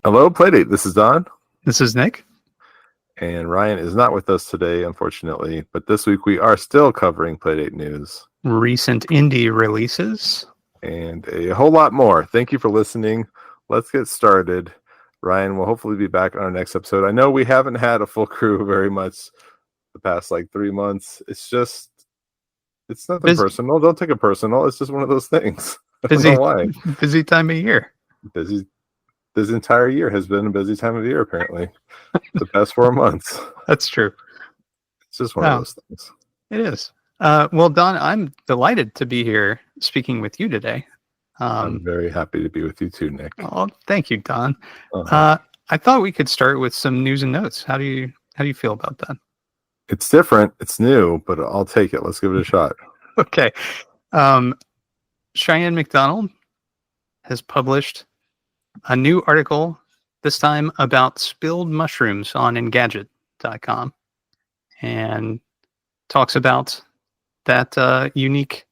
Hello, Playdate. This is Don, This is Nick. and Ryan is not with us today, unfortunately. But this week we are still covering Playdate news Recent indie releases. and a whole lot more. Thank you for listening. Let's get started. Ryan will hopefully be back on our next episode. I know we haven't had a full crew very much the past 3 months. It's nothing personal. Don't take it personal. It's just one of those things. I don't know why. Busy time of year. Busy. This entire year has been a busy time of year, apparently. The past 4 months. That's true. It's just one of those things. It is. Well, Don, I'm delighted to be here speaking with you today. I'm very happy to be with you too, Nick. Oh, thank you, Don. I thought we could start with some news and notes. How do you feel about that? It's different. It's new, but I'll take it. Let's give it a shot. Okay. Cheyenne McDonald has published a new article, this time about spilled mushrooms on Engadget.com, and talks about that unique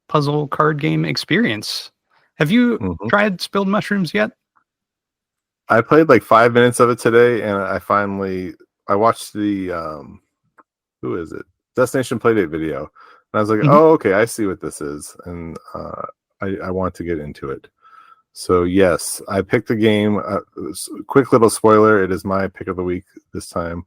puzzle card game experience. Have you tried spilled mushrooms yet? I played 5 minutes of it today, and I watched the who is it? Destination Playdate video, and I was like, oh, okay, I see what this is, and I want to get into it. So yes, I picked the game. Quick little spoiler: it is my pick of the week this time,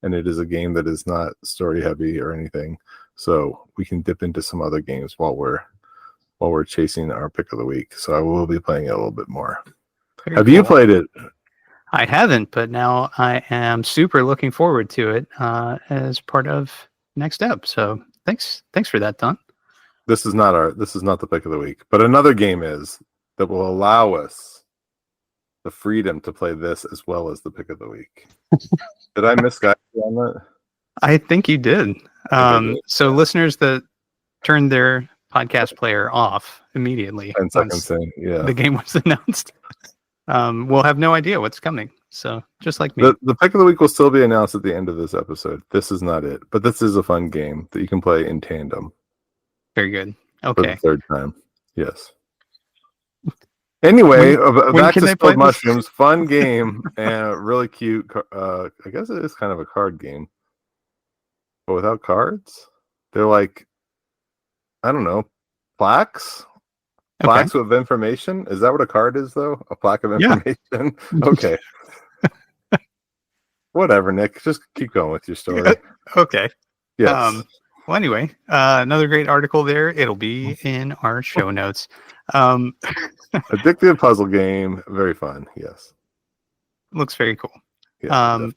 and it is a game that is not story heavy or anything. So we can dip into some other games while we're chasing our pick of the week. So I will be playing it a little bit more. Have you played it? I haven't, but now I am super looking forward to it as part of next step. So thanks for that, Don. This is not the pick of the week, but another game is that will allow us the freedom to play this as well as the pick of the week. Did I misguide you on that? I think you did. So listeners that turned their podcast player off immediately 10 seconds in, the game was announced, will have no idea what's coming. So just like me. The pick of the week will still be announced at the end of this episode. This is not it, but this is a fun game that you can play in tandem. Very good. Okay. For the third time. Yes. Anyway, back to spilled mushrooms. Fun game and really cute. I guess it is kind of a card game, but without cards. They're I don't know, plaques. Plaques with information. Is that what a card is, though? A plaque of information. Yeah. Okay. Whatever, Nick. Just keep going with your story. Okay. Yes. Well, anyway, another great article there. It'll be in our show notes. Addictive puzzle game. Very fun. Yes. Looks very cool. Yeah,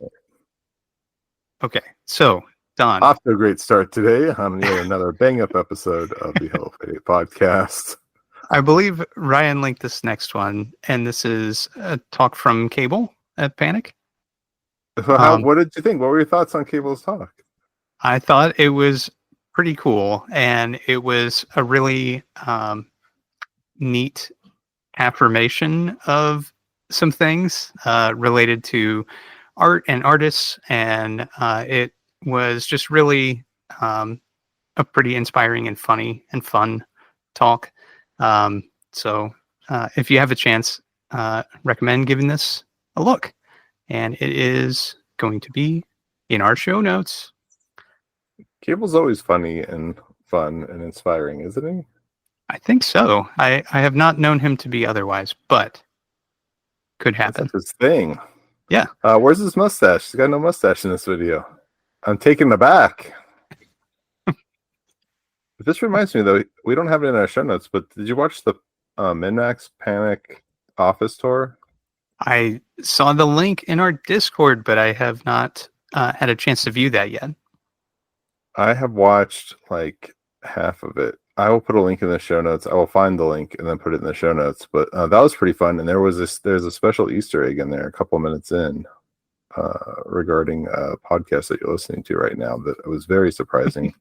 okay. So, Don. Off to a great start today on yet another bang-up episode of the Helloplaydatepodcast. I believe Ryan linked this next one, and this is a talk from Cable at Panic. What did you think? What were your thoughts on Cable's talk? I thought it was pretty cool, and it was a really neat affirmation of some things related to art and artists, and it was just really a pretty inspiring and funny and fun talk. So if you have a chance, recommend giving this a look, and it is going to be in our show notes. Cable's always funny and fun and inspiring, isn't he? I think so. I have not known him to be otherwise, but could happen. That's his thing. Yeah. Where's his mustache? He's got no mustache in this video. I'm taken aback. This reminds me, though, we don't have it in our show notes, but did you watch the Min-Max Panic office tour? I saw the link in our Discord, but I have not had a chance to view that yet. I have watched half of it. I will put a link in the show notes. I will find the link and then put it in the show notes. But that was pretty fun, and there's a special Easter egg in there a couple minutes in regarding a podcast that you're listening to right now that was very surprising.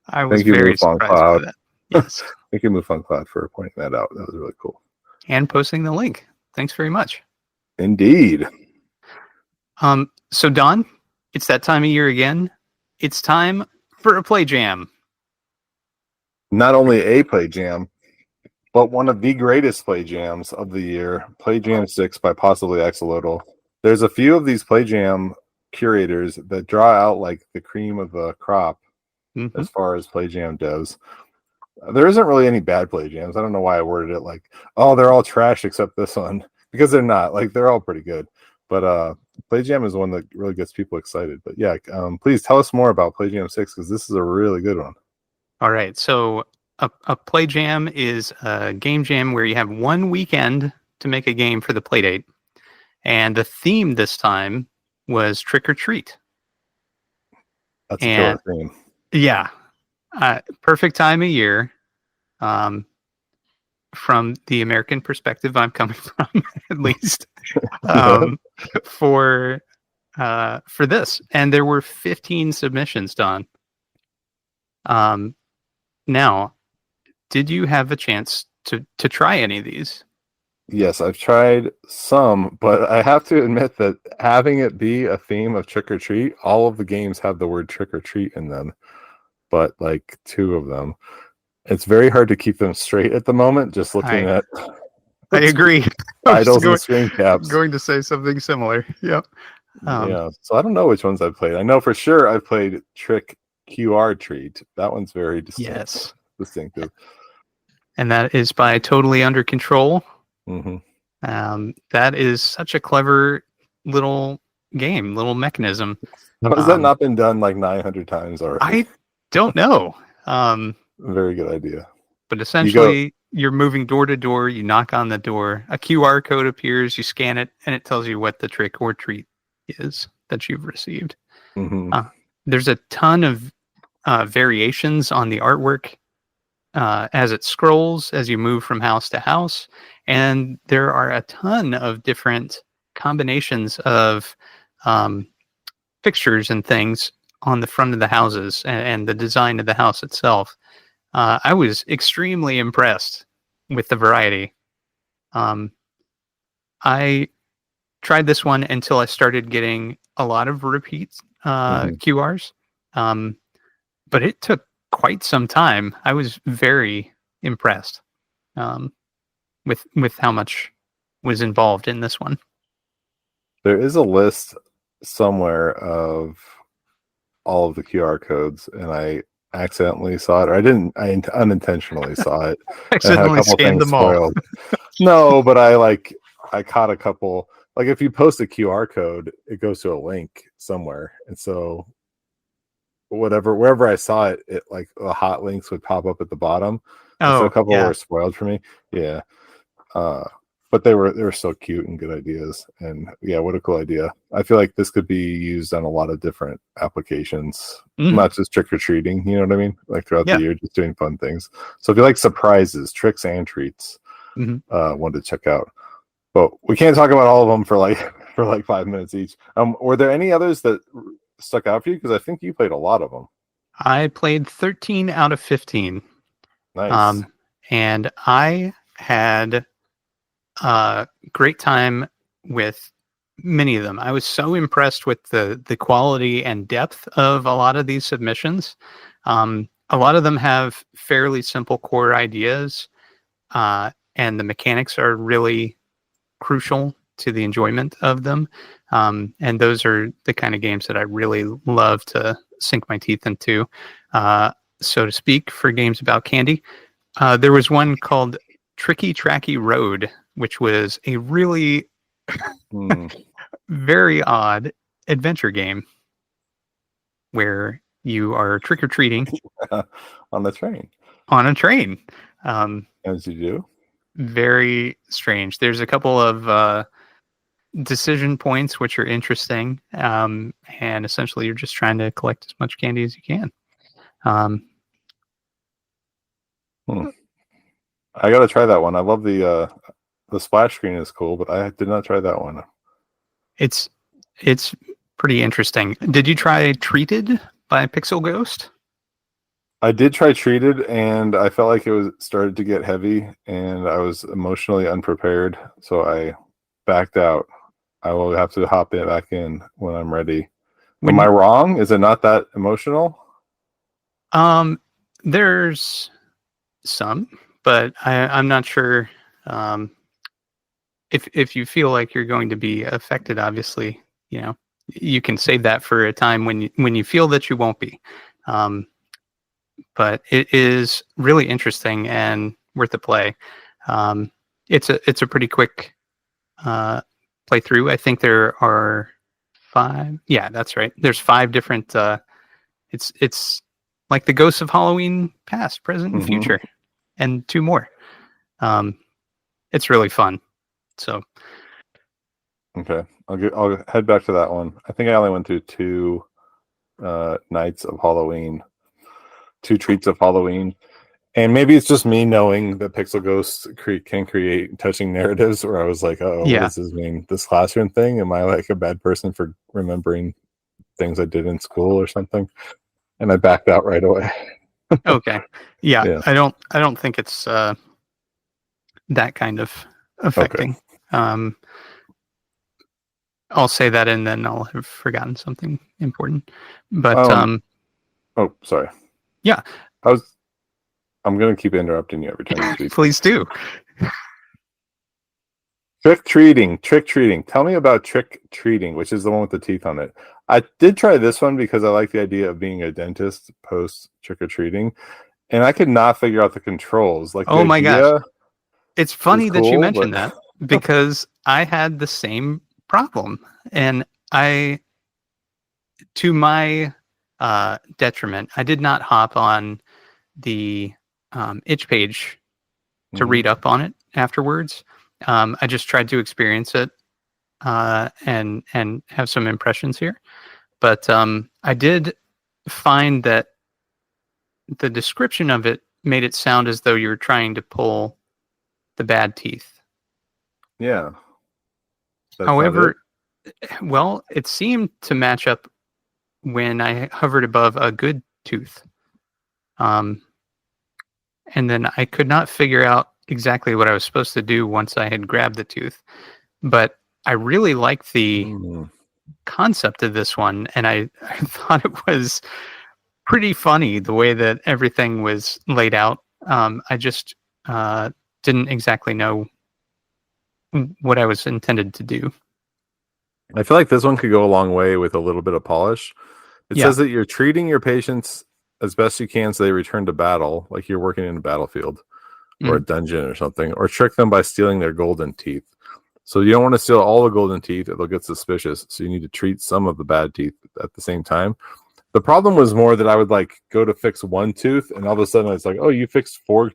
I was very surprised by that. Yes. Thank you, Move on Cloud, for pointing that out. That was really cool. And posting the link. Thanks very much. Indeed. So Don, it's that time of year again. It's time for a PlayJam. Not only a PlayJam, But one of the greatest play jams of the year, PlayJam 6 by possibly Axolotl. There's a few of these PlayJam curators that draw out like the cream of the crop Mm-hmm. as far as PlayJam goes. There isn't really any bad PlayJams. I don't know why I worded it like, oh, they're all trash except this one, because they're not. Like, they're all pretty good. But PlayJam is one that really gets people excited. But yeah, please tell us more about PlayJam 6, because this is a really good one. All right. So a play jam is a game jam where you have one weekend to make a game for the Playdate. And the theme this time was trick or treat. That's a killer theme. Yeah. Perfect time of year. From the American perspective I'm coming from, at least, for this. And there were 15 submissions done. Now, did you have a chance to try any of these? Yes, I've tried some, but I have to admit that having it be a theme of trick or treat, all of the games have the word trick or treat in them, but like 2 of them. It's very hard to keep them straight at the moment, just looking at I agree. titles and screen caps. Going to say something similar. Yep. Yeah, so I don't know which ones I've played. I know for sure I've played Trick QR Treat. That one's very distinctive. And that is by Totally Under Control. Mm-hmm. That is such a clever little game, little mechanism. How has that not been done like 900 times already? I don't know. Very good idea. But essentially, you're moving door to door. You knock on the door. A QR code appears. You scan it, and it tells you what the trick or treat is that you've received. Mm-hmm. There's a ton of variations on the artwork as it scrolls, as you move from house to house. And there are a ton of different combinations of fixtures and things on the front of the houses and the design of the house itself. I was extremely impressed with the variety. I tried this one until I started getting a lot of repeat QRs. But it took quite some time. I was very impressed with how much was involved in this one. There is a list somewhere of all of the QR codes, and I accidentally saw it, or I unintentionally saw it. Accidentally scanned them all. No, but I caught a couple. Like, if you post a QR code, it goes to a link somewhere, and so wherever I saw it, like the hot links would pop up at the bottom. So a couple were spoiled for me. Yeah. But they were so cute and good ideas. And yeah, what a cool idea. I feel like this could be used on a lot of different applications, not just trick or treating, you know what I mean? Like throughout the year, just doing fun things. So if you like surprises, tricks and treats, one to check out. But we can't talk about all of them for like 5 minutes each. Were there any others that stuck out for you? Because I think you played a lot of them. I played 13 out of 15. Nice. And I had a great time with many of them. I was so impressed with the quality and depth of a lot of these submissions. A lot of them have fairly simple core ideas, and the mechanics are really crucial to the enjoyment of them. And those are the kind of games that I really love to sink my teeth into, so to speak, for games about candy. There was one called Tricky Tracky Road, which was a really very odd adventure game where you are trick-or-treating on the train. On a train. As you do. Very strange. There's a couple of decision points which are interesting, and essentially you're just trying to collect as much candy as you can. I gotta try that one. I love the splash screen is cool, but I did not try that one. It's pretty interesting. Did you try Treated by Pixel Ghost? I did try Treated, and I felt like it started to get heavy, and I was emotionally unprepared, so I backed out. I will have to hop back in when I'm ready. Am I wrong? Is it not that emotional? There's some but I'm not sure if you feel like you're going to be affected. Obviously, you can save that for a time when you feel that you won't be. But it is really interesting and worth a play. It's a pretty quick playthrough. I think there are 5. Yeah, that's right. There's 5 different. It's like the ghosts of Halloween, past, present, and future, and 2 more. It's really fun. So. Okay, I'll head back to that one. I think I only went through 2 nights of Halloween, 2 treats of Halloween. And maybe it's just me knowing that Pixel Ghosts can create touching narratives where I was like, oh, what does this mean? This classroom thing? Am I like a bad person for remembering things I did in school or something? And I backed out right away. Okay. Yeah. I don't think it's that kind of affecting. Okay. I'll say that and then I'll have forgotten something important. But oh, sorry. Yeah. I'm going to keep interrupting you every time you speak. Please do. Trick-treating. Tell me about trick-treating, which is the one with the teeth on it. I did try this one because I like the idea of being a dentist post trick-or-treating, and I could not figure out the controls. Like, oh my gosh. It's funny that you mentioned that because I had the same problem, and to my detriment, I did not hop on the itch page to read up on it afterwards. I just tried to experience it and have some impressions here. But I did find that the description of it made it sound as though you were trying to pull the bad teeth. Yeah. However, well, it seemed to match up when I hovered above a good tooth. And then I could not figure out exactly what I was supposed to do once I had grabbed the tooth. But I really liked the concept of this one, and I thought it was pretty funny the way that everything was laid out. I just didn't exactly know what I was intended to do. I feel like this one could go a long way with a little bit of polish. It says that you're treating your patients as best you can so they return to battle, like you're working in a battlefield or a dungeon or something, or trick them by stealing their golden teeth. So you don't want to steal all the golden teeth or they'll get suspicious. So you need to treat some of the bad teeth at the same time. The problem was more that I would like go to fix one tooth and all of a sudden it's like, oh, you fixed 4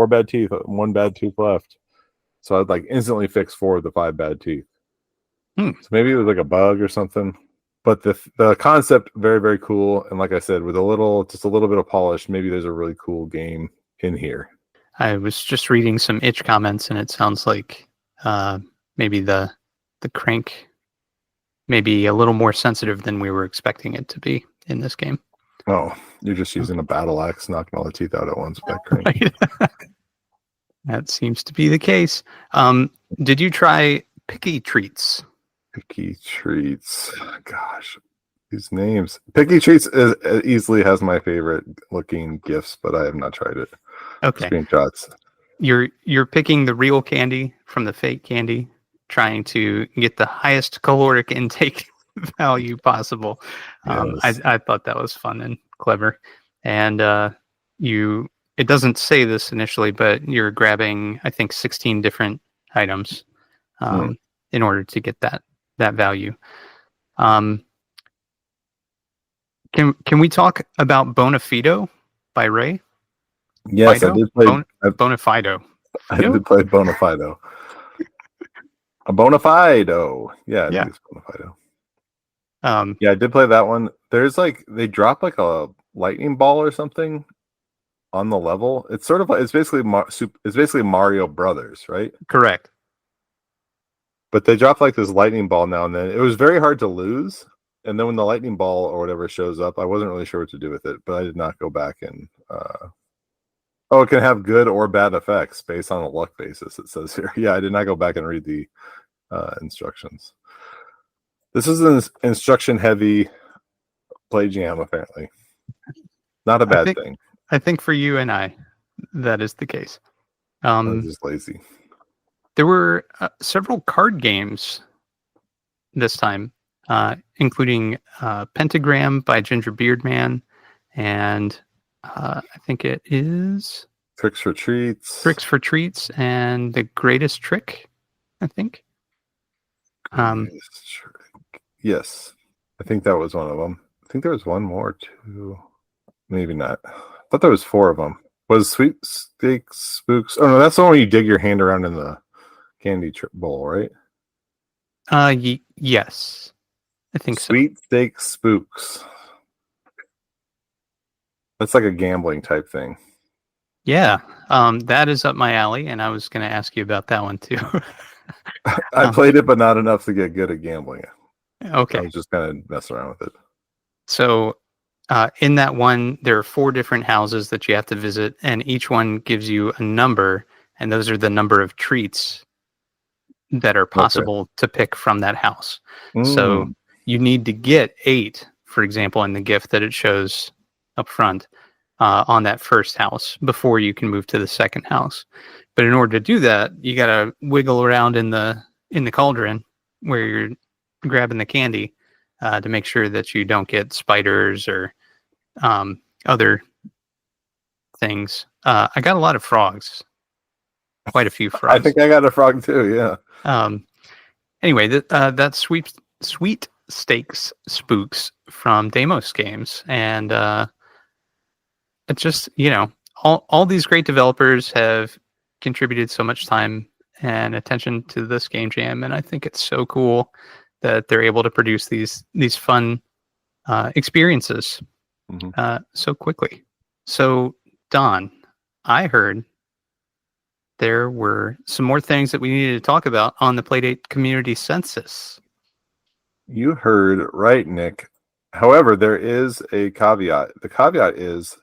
bad teeth, 1 bad tooth left. So I'd like instantly fix 4 of the 5 bad teeth. So maybe it was like a bug or something. But the concept, very, very cool. And like I said, with just a little bit of polish, maybe there's a really cool game in here. I was just reading some itch comments, and it sounds like maybe the crank may be a little more sensitive than we were expecting it to be in this game. Oh, you're just using a battle axe, knocking all the teeth out at once with that crank. Right. That seems to be the case. Did you try Picky Treats? Picky Treats. Gosh, these names. Picky Treats easily has my favorite looking gifts, but I have not tried it. Okay. Screenshots. You're picking the real candy from the fake candy, trying to get the highest caloric intake value possible. Yes. I thought that was fun and clever. And it doesn't say this initially, but you're grabbing, I think, 16 different items in order to get that value. Can we talk about Bonafido by Ray? Yes, Fido? I did play Bonafido. I did play Bonafido. A Bonafido. Yeah, I think it's Bonafido. Yeah, I did play that one. There's like they drop like a lightning ball or something on the level. It's sort of like it's basically Mario Brothers, right? Correct. But they drop like this lightning ball now and then. It was very hard to lose. And then when the lightning ball or whatever shows up, I wasn't really sure what to do with it, but I did not go back and it can have good or bad effects based on a luck basis, it says here. Yeah, I did not go back and read the instructions. This is an instruction-heavy PlayJam, apparently. Not a bad thing. I think for you and I, that is the case. I'm Um, just lazy. there were several card games this time, including Pentagram by Ginger Beard Man, and I think it is Tricks for treats. Tricks for Treats and The Greatest Trick, I think. Yes, I think that was one of them. I think there was one more too. Maybe not. I thought there was 4 of them. Was Sweet Steak Spooks? Oh no, that's the one where you dig your hand around in the candy bowl, right? Yes, I think so. Sweet Steak Spooks. That's like a gambling type thing. Yeah, that is up my alley, and I was going to ask you about that one too. I played it, but not enough to get good at gambling. Okay. I was just kind of messing around with it. So, in that one, there are 4 different houses that you have to visit, and each one gives you a number, and those are the number of treats that are possible to pick from that house. So, you need to get 8, for example, in the gift that it shows up front on that first house before you can move to the second house. But in order to do that, you got to wiggle around in the cauldron where you're grabbing the candy to make sure that you don't get spiders or other things. I got a lot of frogs, quite a few frogs. I think I got a frog too. Yeah. Anyway, that's Sweet Steaks Spooks from Deimos Games, and it's just, all these great developers have contributed so much time and attention to this game jam, and I think it's so cool that they're able to produce these fun experiences so quickly. So, Don, I heard there were some more things that we needed to talk about on the Playdate community census. You heard right, Nick. However, there is a caveat. The caveat is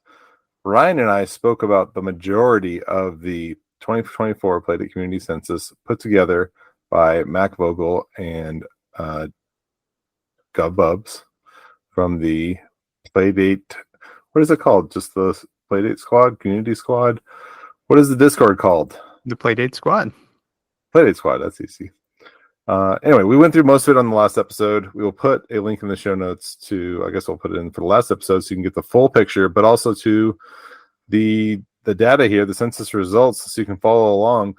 Ryan and I spoke about the majority of the 2024 Playdate community census put together by Mac Vogel and GovBubs from the Playdate. What is it called? Just the Playdate Squad, Community Squad. What is the Discord called? The Playdate Squad. Playdate Squad. That's easy. Anyway, we went through most of it on the last episode. We will put a link in the show notes to, I guess we'll put it in for the last episode so you can get the full picture, but also to the data here, the census results, so you can follow along.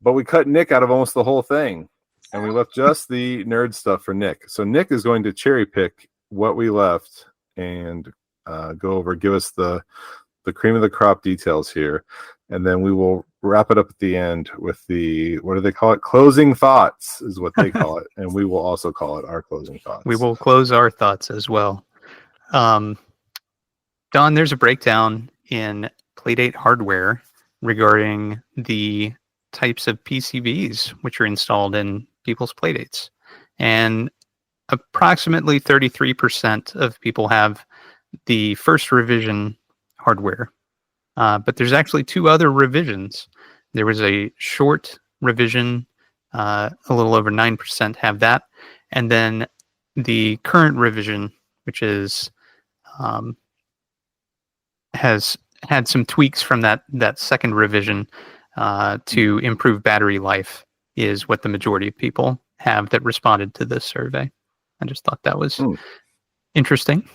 But we cut Nick out of almost the whole thing, and we left just the nerd stuff for Nick. So Nick is going to cherry pick what we left and go over, give us the cream of the crop details here, and then we will wrap it up at the end with the, what do they call it? Closing thoughts is what they call it, and we will also call it our closing thoughts. We will close our thoughts as well. Don, there's a breakdown in Playdate hardware regarding the types of PCBs which are installed in people's Playdates, and approximately 33% of people have the first revision hardware. But there's actually 2 other revisions. There was a short revision, a little over 9% have that. And then the current revision, which is has had some tweaks from that second revision to improve battery life, is what the majority of people have that responded to this survey. I just thought that was interesting.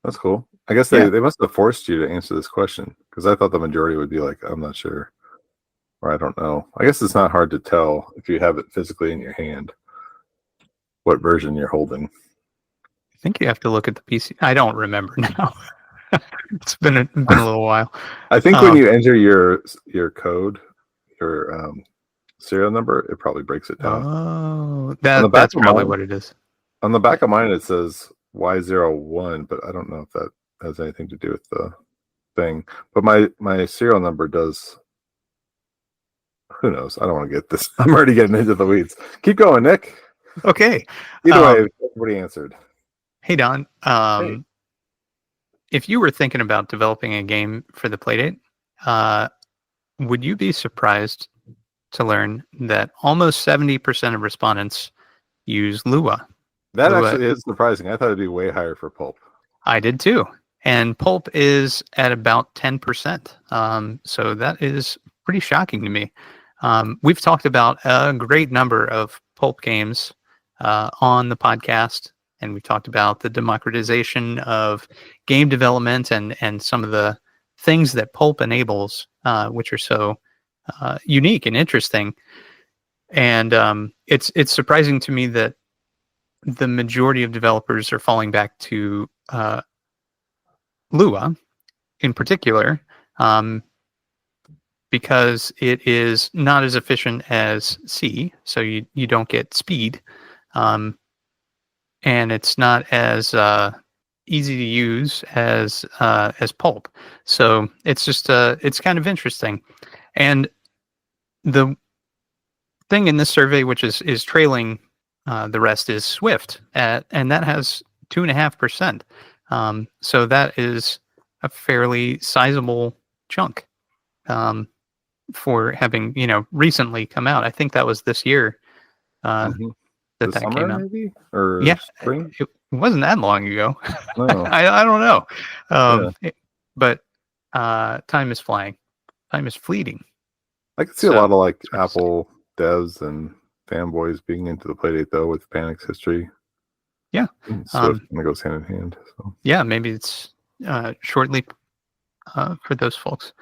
That's cool. I guess they must have forced you to answer this question, because I thought the majority would be like, I'm not sure, or I don't know. I guess it's not hard to tell if you have it physically in your hand what version you're holding. I think you have to look at the PC. I don't remember now. It's been a little while. I think when you enter your code, your serial number, it probably breaks it down. Oh, that's probably what it is. On the back of mine, it says Y01, but I don't know if that has anything to do with the thing. But my serial number does. Who knows? I don't want to get this. I'm already getting into the weeds. Keep going, Nick. Okay. Either way, everybody answered. Hey, Don. Hey. If you were thinking about developing a game for the Playdate, would you be surprised to learn that almost 70% of respondents use Lua? That actually is surprising. I thought it'd be way higher for Pulp. I did too. And Pulp is at about 10%. So that is pretty shocking to me. We've talked about a great number of pulp games on the podcast, and we've talked about the democratization of game development and some of the things that pulp enables, which are so unique and interesting. And it's surprising to me that the majority of developers are falling back to Lua in particular, because it is not as efficient as C, so you don't get speed, and it's not as easy to use as pulp. So it's just it's kind of interesting. And the thing in this survey, which is trailing the rest, is Swift, and that has 2.5%. So that is a fairly sizable chunk for having recently come out. I think that was this year that This summer, came out. maybe, or spring. It wasn't that long ago. No. I don't know. But time is flying. Time is fleeting. I can see a lot of like Apple devs and fanboys being into the Playdate though, with Panic's history. Yeah, and Swift kind of goes hand in hand. So yeah, maybe it's shortly for those folks.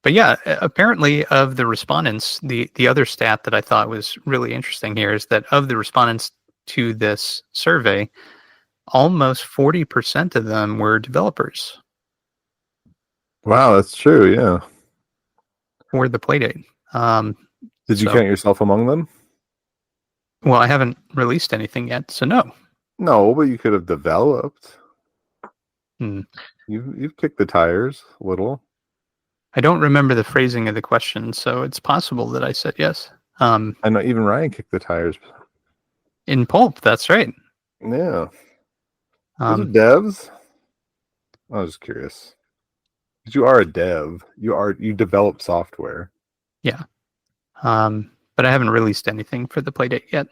But yeah, apparently of the respondents, the other stat that I thought was really interesting here is that of the respondents to this survey, almost 40% of them were developers. Wow, that's true. Yeah. For the Playdate. Did you count yourself among them? Well, I haven't released anything yet, so no. No, but you could have developed. Hmm. You've kicked the tires a little. I don't remember the phrasing of the question, so it's possible that I said yes. I know even Ryan kicked the tires. In pulp, that's right. Yeah. Those are devs? I was just curious. Because you are a dev. You develop software. Yeah. But I haven't released anything for the Playdate yet.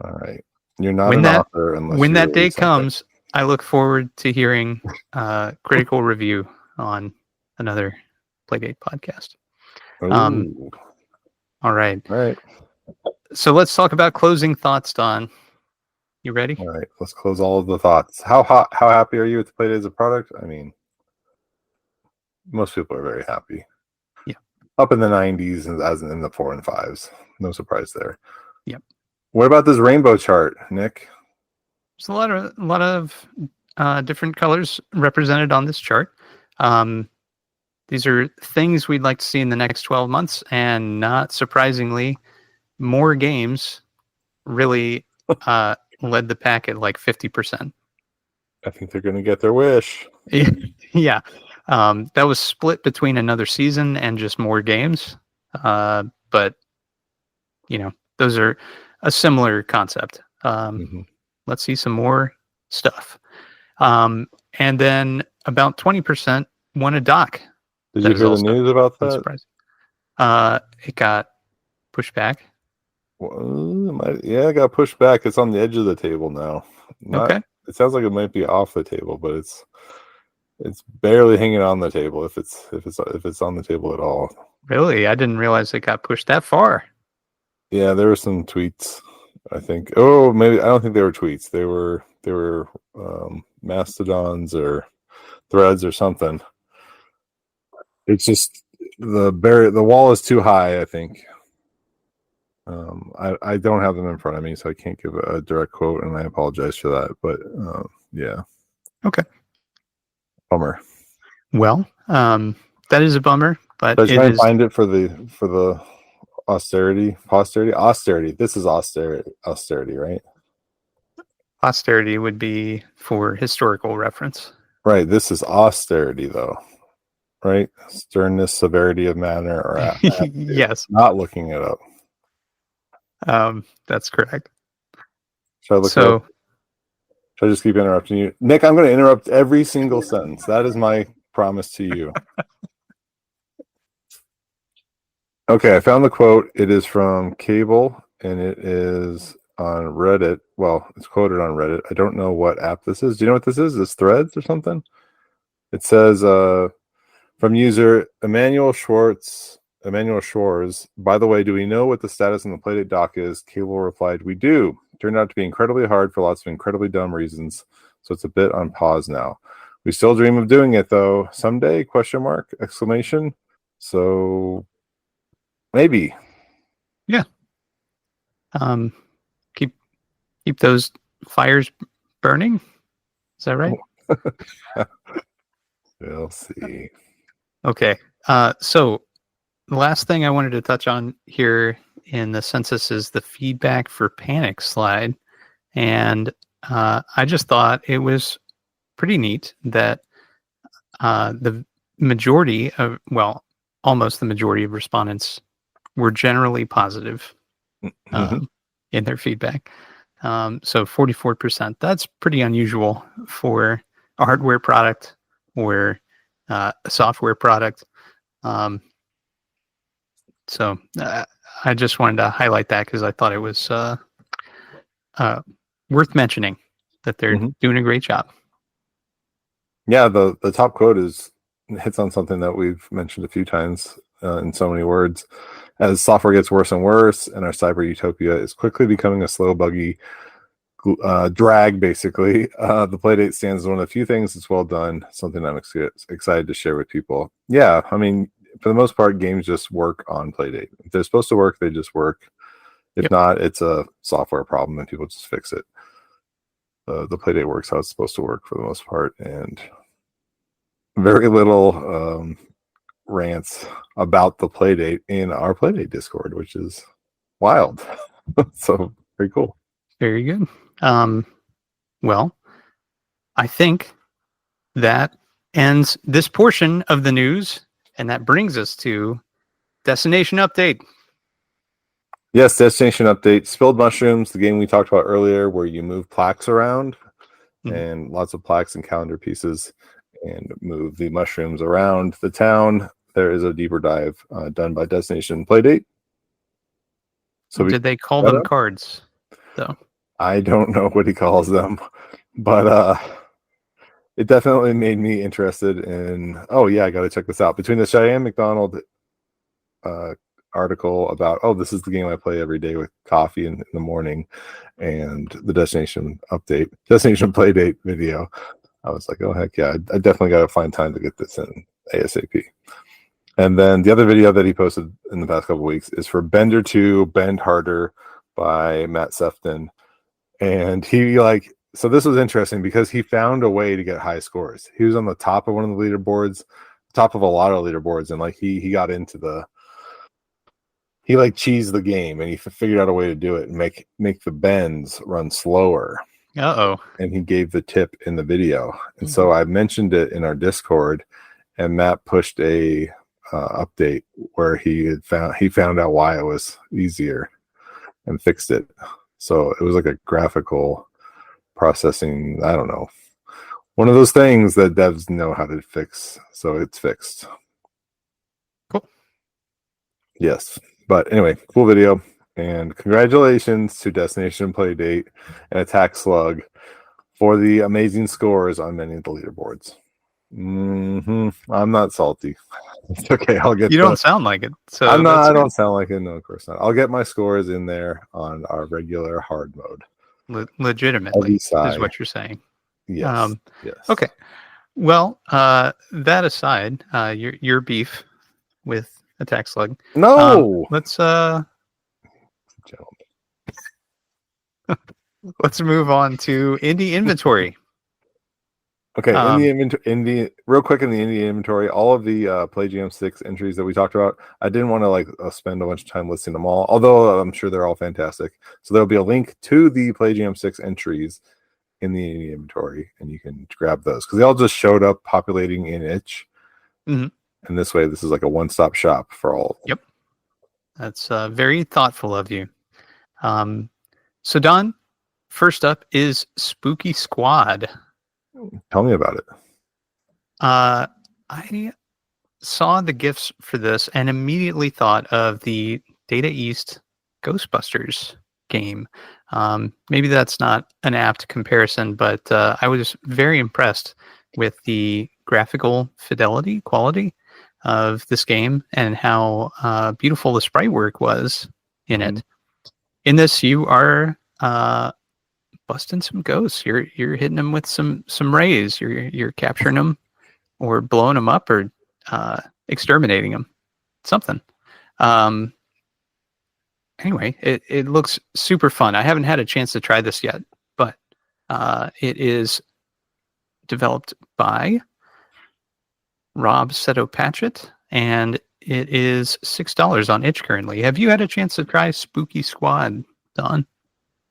All right. You're not an author unless when you that day release something. comes, I look forward to hearing critical review on another Playdate podcast. Ooh. All right. All right. So let's talk about closing thoughts, Don. You ready? All right. Let's close all of the thoughts. How happy are you with the Playdate as a product? I mean, most people are very happy. Yeah. Up in the 90s and as in the 4 and 5s. No surprise there. Yep. What about this rainbow chart, Nick? There's a lot of different colors represented on this chart. These are things we'd like to see in the next 12 months, and not surprisingly, more games really led the pack at like 50%. I think they're going to get their wish. Yeah. That was split between another season and just more games. But, those are a similar concept. Let's see some more stuff. And then about 20% won a dock. Did you hear the news about that? It got pushed back. Well, it got pushed back. It's on the edge of the table now. Okay. It sounds like it might be off the table, but it's barely hanging on the table if it's on the table at all. Really? I didn't realize it got pushed that far. Yeah, there were some tweets, I think. Oh, maybe I don't think they were tweets. They were mastodons or threads or something. It's just the wall is too high, I think. I don't have them in front of me, so I can't give a direct quote, and I apologize for that. But yeah. Okay. Bummer. Well, that is a bummer, but I try and find it for the posterity. This is austerity, right? Posterity would be for historical reference. Right. This is austerity, though. Right? Sternness, severity of manner, or yes. Not looking it up. That's correct. Should I look it up? Should I just keep interrupting you? Nick, I'm going to interrupt every single sentence. That is my promise to you. Okay, I found the quote. It is from Cable, and it is on Reddit. Well, it's quoted on Reddit. I don't know what app this is. Do you know what this is? This Threads or something? It says, From user Emmanuel Schwartz. Emmanuel Shores. By the way, do we know what the status on the Playdate dock is? Cable replied, "We do. Turned out to be incredibly hard for lots of incredibly dumb reasons, so it's a bit on pause now. We still dream of doing it though. Someday? Question mark? Exclamation. So maybe. Yeah. Keep those fires burning. Is that right? We'll see. Okay. So the last thing I wanted to touch on here in the census is the feedback for Panic slide. And I just thought it was pretty neat that the majority of, well, almost the majority of respondents were generally positive in their feedback. So 44%, that's pretty unusual for a hardware product or a software product. So I just wanted to highlight that because I thought it was worth mentioning that they're doing a great job. Yeah, the top quote hits on something that we've mentioned a few times in so many words. As software gets worse and worse, and our cyber utopia is quickly becoming a slow, buggy drag, basically, the Playdate stands as one of the few things that's well done, something I'm excited to share with people. Yeah, I mean, for the most part, games just work on Playdate. If they're supposed to work, they just work. If not, it's a software problem and people just fix it. The Playdate works how it's supposed to work for the most part, and very little rants about the Playdate in our Playdate Discord, which is wild. So very cool. Very good. Well, I think that ends this portion of the news, and that brings us to Destination Update. Yes, Destination Update. Spilled Mushrooms, the game we talked about earlier, where you move plaques around and lots of plaques and calendar pieces and move the mushrooms around the town. There is a deeper dive done by Destination Playdate. So did they call them cards, though? I don't know what he calls them, but it definitely made me interested in, oh yeah, I got to check this out. Between the Cheyenne McDonald article about, oh, this is the game I play every day with coffee in the morning, and the Destination Playdate video, I was like, oh heck yeah, I definitely got to find time to get this in ASAP. And then the other video that he posted in the past couple weeks is for Bender 2 Bend Harder by Matt Sefton. And so this was interesting because he found a way to get high scores. He was on the top of one of the leaderboards, top of a lot of leaderboards, and he got into he cheesed the game, and he figured out a way to do it and make the bends run slower. And he gave the tip in the video. And so I mentioned it in our Discord, and Matt pushed a update where he found out why it was easier and fixed it. So it was like a graphical processing, I don't know, one of those things that devs know how to fix. So it's fixed. Cool. Yes. But anyway, cool video. And congratulations to Destination Playdate and Attack Slug for the amazing scores on many of the leaderboards. I'm not salty. It's okay. I'll get. You don't sound like it. So I'm not. I don't sound like it. No, of course not. I'll get my scores in there on our regular hard mode. Legitimately, is what you're saying. Yes. Yes. Okay. Well, that aside, your beef with Attack Slug. No. Let's let's move on to indie inventory. Okay, in the real quick in the indie inventory, all of the PlayJam 6 entries that we talked about, I didn't want to spend a bunch of time listing them all, although I'm sure they're all fantastic. So there'll be a link to the PlayJam 6 entries in the indie inventory, and you can grab those because they all just showed up populating in itch. And this way, this is like a one-stop shop for all of them. Yep, that's very thoughtful of you. So Don, first up is Spooky Squad. Tell me about it. I saw the GIFs for this and immediately thought of the Data East Ghostbusters game. Maybe that's not an apt comparison, but I was very impressed with the graphical quality. of this game and how beautiful the sprite work was in it. In this, you are busting some ghosts. You're hitting them with some rays. You're capturing them or blowing them up or exterminating them. Something. Anyway, it looks super fun. I haven't had a chance to try this yet, but it is developed by Rob Seto-Patchett, and it is $6 on itch currently. Have you had a chance to try Spooky Squad, Don?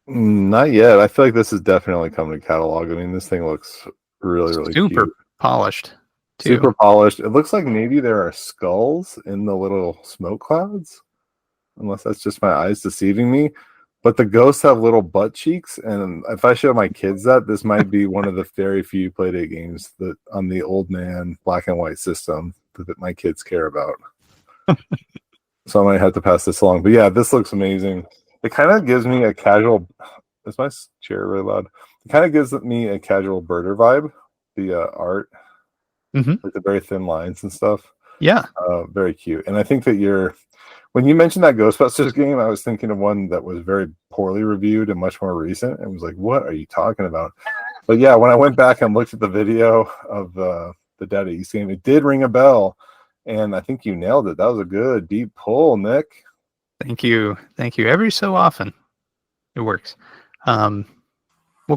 Not yet. I feel like this is definitely coming to catalog. I mean, this thing looks really super cute. Polished, too. Super polished. It looks like maybe there are skulls in the little smoke clouds, unless that's just my eyes deceiving me. But the ghosts have little butt cheeks, and if I show my kids that, this might be one of the very few Playdate games that on the old man black and white system that my kids care about. So I might have to pass this along. But yeah, this looks amazing. It kind of gives me a casual. Is my chair really loud? It kind of gives me a casual birder vibe. The art, with the very thin lines and stuff. Yeah, very cute. And I think that when you mentioned that Ghostbusters game, I was thinking of one that was very poorly reviewed and much more recent. And was like, what are you talking about? But yeah, when I went back and looked at the video of the Dead East game, it did ring a bell. And I think you nailed it. That was a good deep pull, Nick. Thank you. Every so often, it works. Well,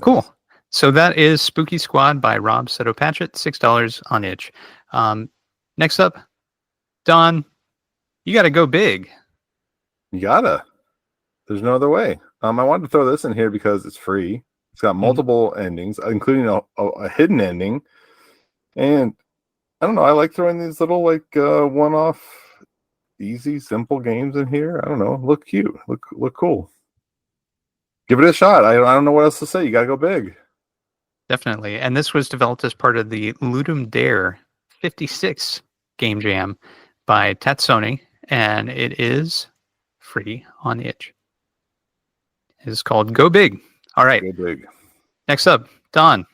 cool. So that is Spooky Squad by Rob Seto-Patchett, $6 on itch. Next up, Don, you got to go big. You gotta. There's no other way. I wanted to throw this in here because it's free. It's got multiple endings, including a hidden ending. And I don't know. I like throwing these little one-off, easy, simple games in here. I don't know. Look cute. Look cool. Give it a shot. I don't know what else to say. You gotta go big. Definitely. And this was developed as part of the Ludum Dare 56 game jam by Tatsony, and it is free on itch. It is called Go Big. All right. Go big. Next up, Don.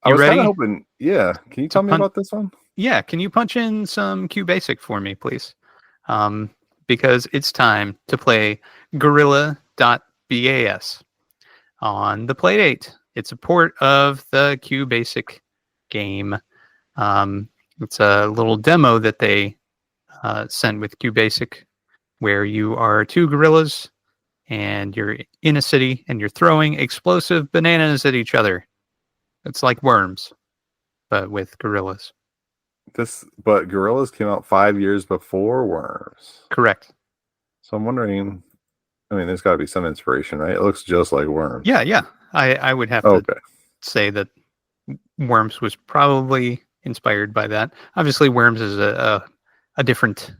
I was ready? kind of hoping. Yeah. Can you tell me about this one? Yeah. Can you punch in some QBasic for me, please? Because it's time to play Gorilla.bas on the Playdate. It's a port of the QBasic game. It's a little demo that they sent with QBasic where you are two gorillas and you're in a city and you're throwing explosive bananas at each other. It's like Worms, but with gorillas. But Gorillas came out 5 years before Worms. Correct. So I'm wondering, I mean, there's got to be some inspiration, right? It looks just like Worms. Yeah. I would have to say that Worms was probably inspired by that. Obviously, Worms is a different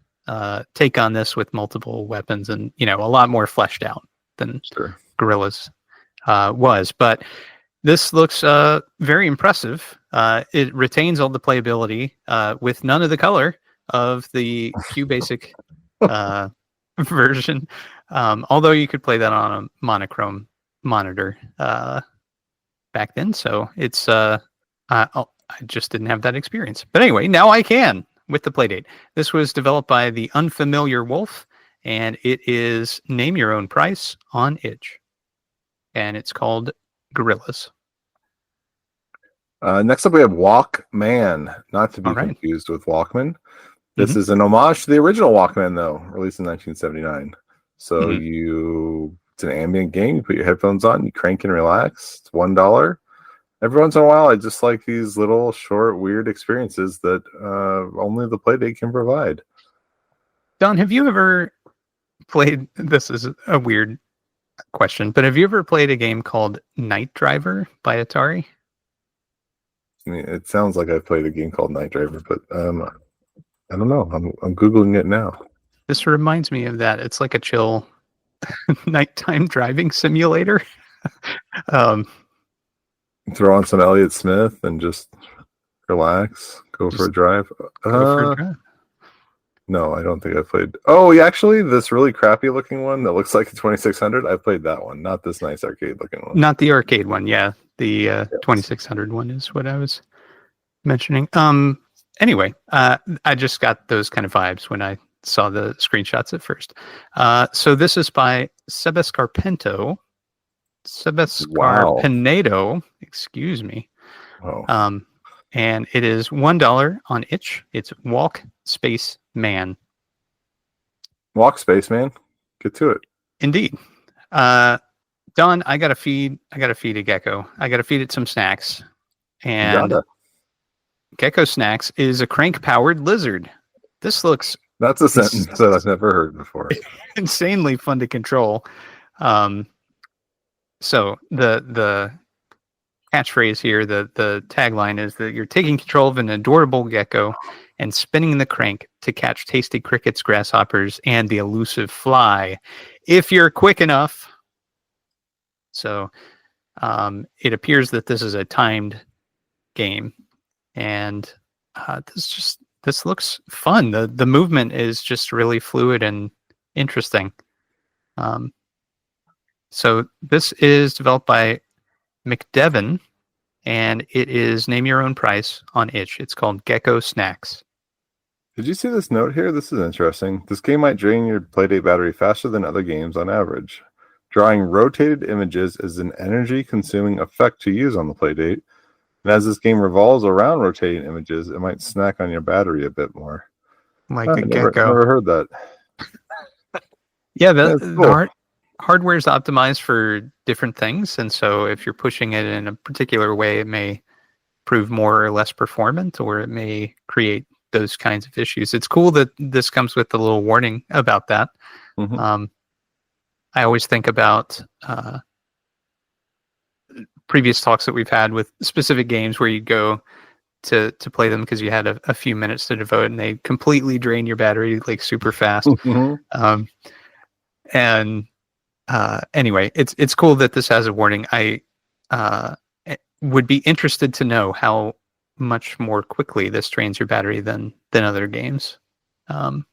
take on this with multiple weapons and, a lot more fleshed out than Gorillas was. But this looks very impressive. It retains all the playability with none of the color of the QBasic version. Although you could play that on a monochrome monitor back then. So it's I just didn't have that experience. But anyway, now I can with the Playdate. This was developed by the Unfamiliar Wolf, and it is name your own price on itch. And it's called Gorillas. Next up, we have Walkman, not to be confused with Walkman. This is an homage to the original Walkman, though, released in 1979. So it's an ambient game. You put your headphones on, you crank and relax. It's $1. Every once in a while, I just like these little, short, weird experiences that only the Playdate can provide. Don, have you ever played? This is a weird question, but have you ever played a game called Night Driver by Atari? I mean, it sounds like I've played a game called Night Driver, but I don't know. I'm Googling it now. This reminds me of that. It's like a chill nighttime driving simulator. Throw on some Elliott Smith and just relax. Go for a drive. No, I don't think I played. Oh, yeah, actually, this really crappy looking one that looks like a 2600. I played that one, not this nice arcade looking one. Not the arcade one, yeah. The 2600 one is what I was mentioning. anyway, I just got those kind of vibes when I saw the screenshots at first. So this is by Wow. Sebescarpenedo, excuse me. Oh. And it is $1 on itch. It's Walk Space Man. Walk space, man. Get to it. Indeed. Don, I gotta feed a gecko. I gotta feed it some snacks. You And got it. Gecko Snacks is a crank-powered lizard. This looks That's a sentence that I've never heard before. insanely fun to control. So the catchphrase here, the tagline is that you're taking control of an adorable gecko and spinning the crank to catch tasty crickets, grasshoppers, and the elusive fly, if you're quick enough. So it appears that this is a timed game, and this looks fun. The movement is just really fluid and interesting. So this is developed by McDevon, and it is name your own price on itch. It's called Gecko Snacks. Did you see this note here? This is interesting. This game might drain your Playdate battery faster than other games on average. Drawing rotated images is an energy-consuming effect to use on the Playdate, and as this game revolves around rotating images, it might snack on your battery a bit more. Like I a gecko. Never heard that. Yeah, That's the cool. hardware is optimized for different things, and so if you're pushing it in a particular way, it may prove more or less performant, or it may create those kinds of issues. It's cool that this comes with a little warning about that. Mm-hmm. I always think about previous talks that we've had with specific games where you go to play them because you had a few minutes to devote, and they completely drain your battery like super fast. Mm-hmm. Anyway, it's cool that this has a warning. I would be interested to know how much more quickly this drains your battery than other games. Call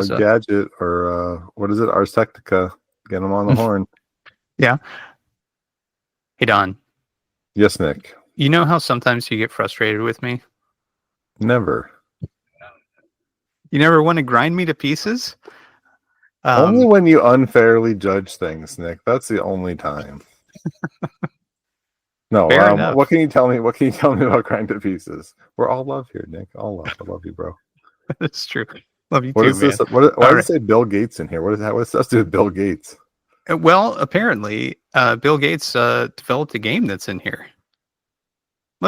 it Gadget, or what is it? Ars Technica. Get them on the horn. Yeah. Hey, Don. Yes, Nick. You know how sometimes you get frustrated with me? Never. You never want to grind me to pieces? Only when you unfairly judge things, Nick. That's the only time. No, what can you tell me? What can you tell me about grind to pieces? We're all love here, Nick. All love. I love you, bro. That's true. Love you what too, is man. This? Why does it say Bill Gates in here? What is that? What's that to do with Bill Gates? Well, apparently, Bill Gates developed a game that's in here.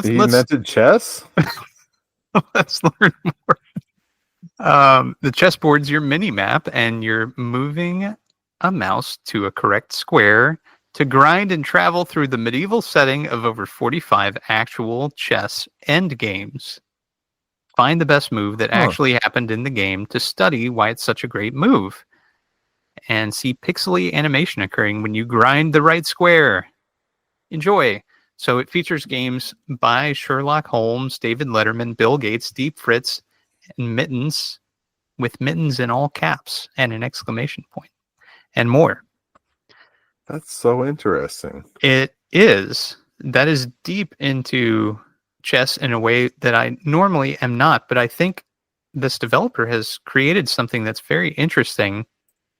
He invented chess? Let's learn more. The chessboard's your mini map, and you're moving a mouse to a correct square to grind and travel through the medieval setting of over 45 actual chess endgames. Find the best move that actually happened in the game to study why it's such a great move, and see pixely animation occurring when you grind the right square. Enjoy. So it features games by Sherlock Holmes, David Letterman, Bill Gates, Deep Fritz, and Mittens, with Mittens in all caps and an exclamation point, and more. That's so interesting. It is. That is deep into chess in a way that I normally am not, but I think this developer has created something that's very interesting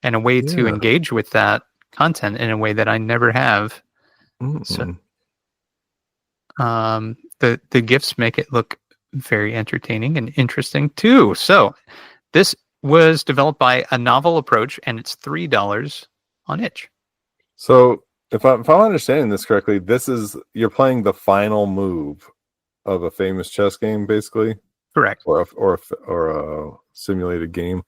and a way to engage with that content in a way that I never have. So, the GIFs make it look very entertaining and interesting too. So this was developed by A Novel Approach, and it's $3 on itch. So if I'm understanding this correctly, you're playing the final move of a famous chess game, basically. Correct. Or a simulated game.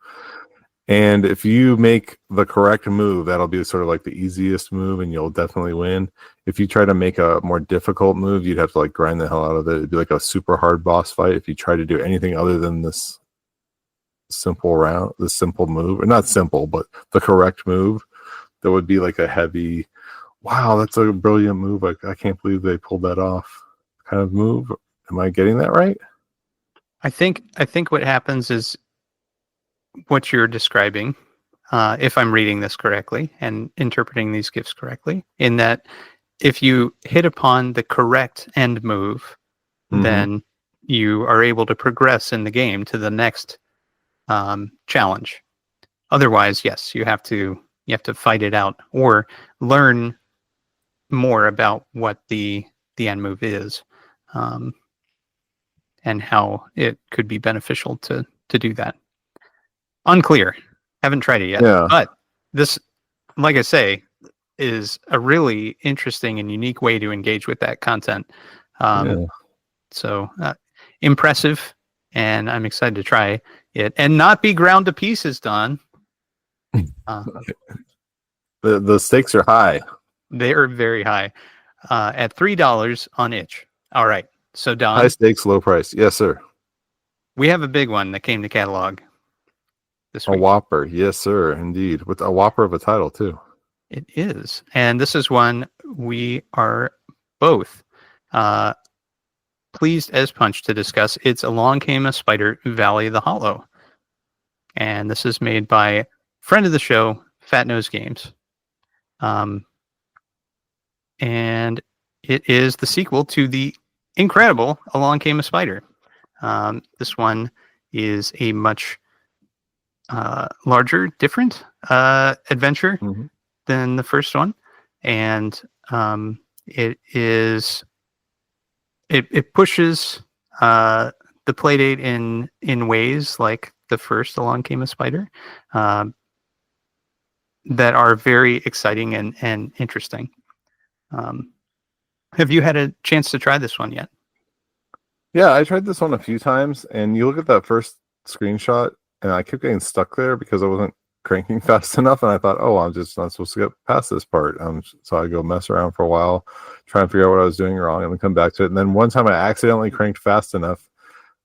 And if you make the correct move, that'll be sort of like the easiest move, and you'll definitely win. If you try to make a more difficult move, you'd have to like grind the hell out of it. It'd be like a super hard boss fight if you try to do anything other than this simple move. Or not simple, but the correct move. That would be like a heavy, wow, that's a brilliant move. I can't believe they pulled that off kind of move. Am I getting that right? I think what happens is what you're describing, if I'm reading this correctly and interpreting these GIFs correctly, in that if you hit upon the correct end move, then you are able to progress in the game to the next challenge. Otherwise, yes, you have to fight it out or learn more about what the end move is, and how it could be beneficial to do that. Unclear. Haven't tried it yet. Yeah. But this, like I say, is a really interesting and unique way to engage with that content. So impressive, and I'm excited to try it and not be ground to pieces, Don. The stakes are high. They are very high, at $3 on itch. All right. So, Don, High stakes, low price. Yes, sir. we have a big one that came to catalog this A week. whopper. Yes, sir. Indeed. With a whopper of a title, too. It is. And this is one we are both pleased as punch to discuss. It's Along Came a Spider, Valley of the Hollow. And this is made by friend of the show, Fat Nose Games. And it is the sequel to the incredible Along Came a Spider. This one is a much larger, different adventure than the first one, and it pushes the Playdate in ways like the first Along Came a Spider that are very exciting and interesting. Have you had a chance to try this one yet? Yeah, I tried this one a few times, and you look at that first screenshot, and I kept getting stuck there because I wasn't cranking fast enough, and I thought, oh, I'm just not supposed to get past this part. So I go mess around for a while, try and figure out what I was doing wrong, and then come back to it. And then one time I accidentally cranked fast enough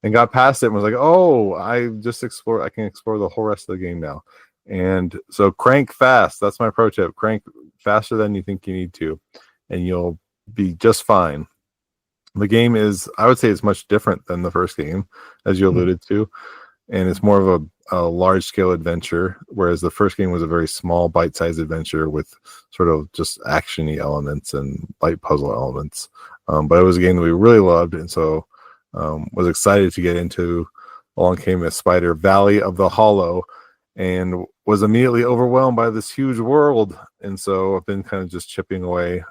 and got past it and was like, oh, I can explore the whole rest of the game now. And so crank fast. That's my pro tip. Crank faster than you think you need to, and you'll be just fine. The game is, I would say, it's much different than the first game, as you alluded to, and it's more of a large-scale adventure, whereas the first game was a very small, bite-sized adventure with sort of just action-y elements and light puzzle elements. But it was a game that we really loved, and so was excited to get into Along Came a Spider, Valley of the Hollow, and was immediately overwhelmed by this huge world. And so I've been kind of just chipping away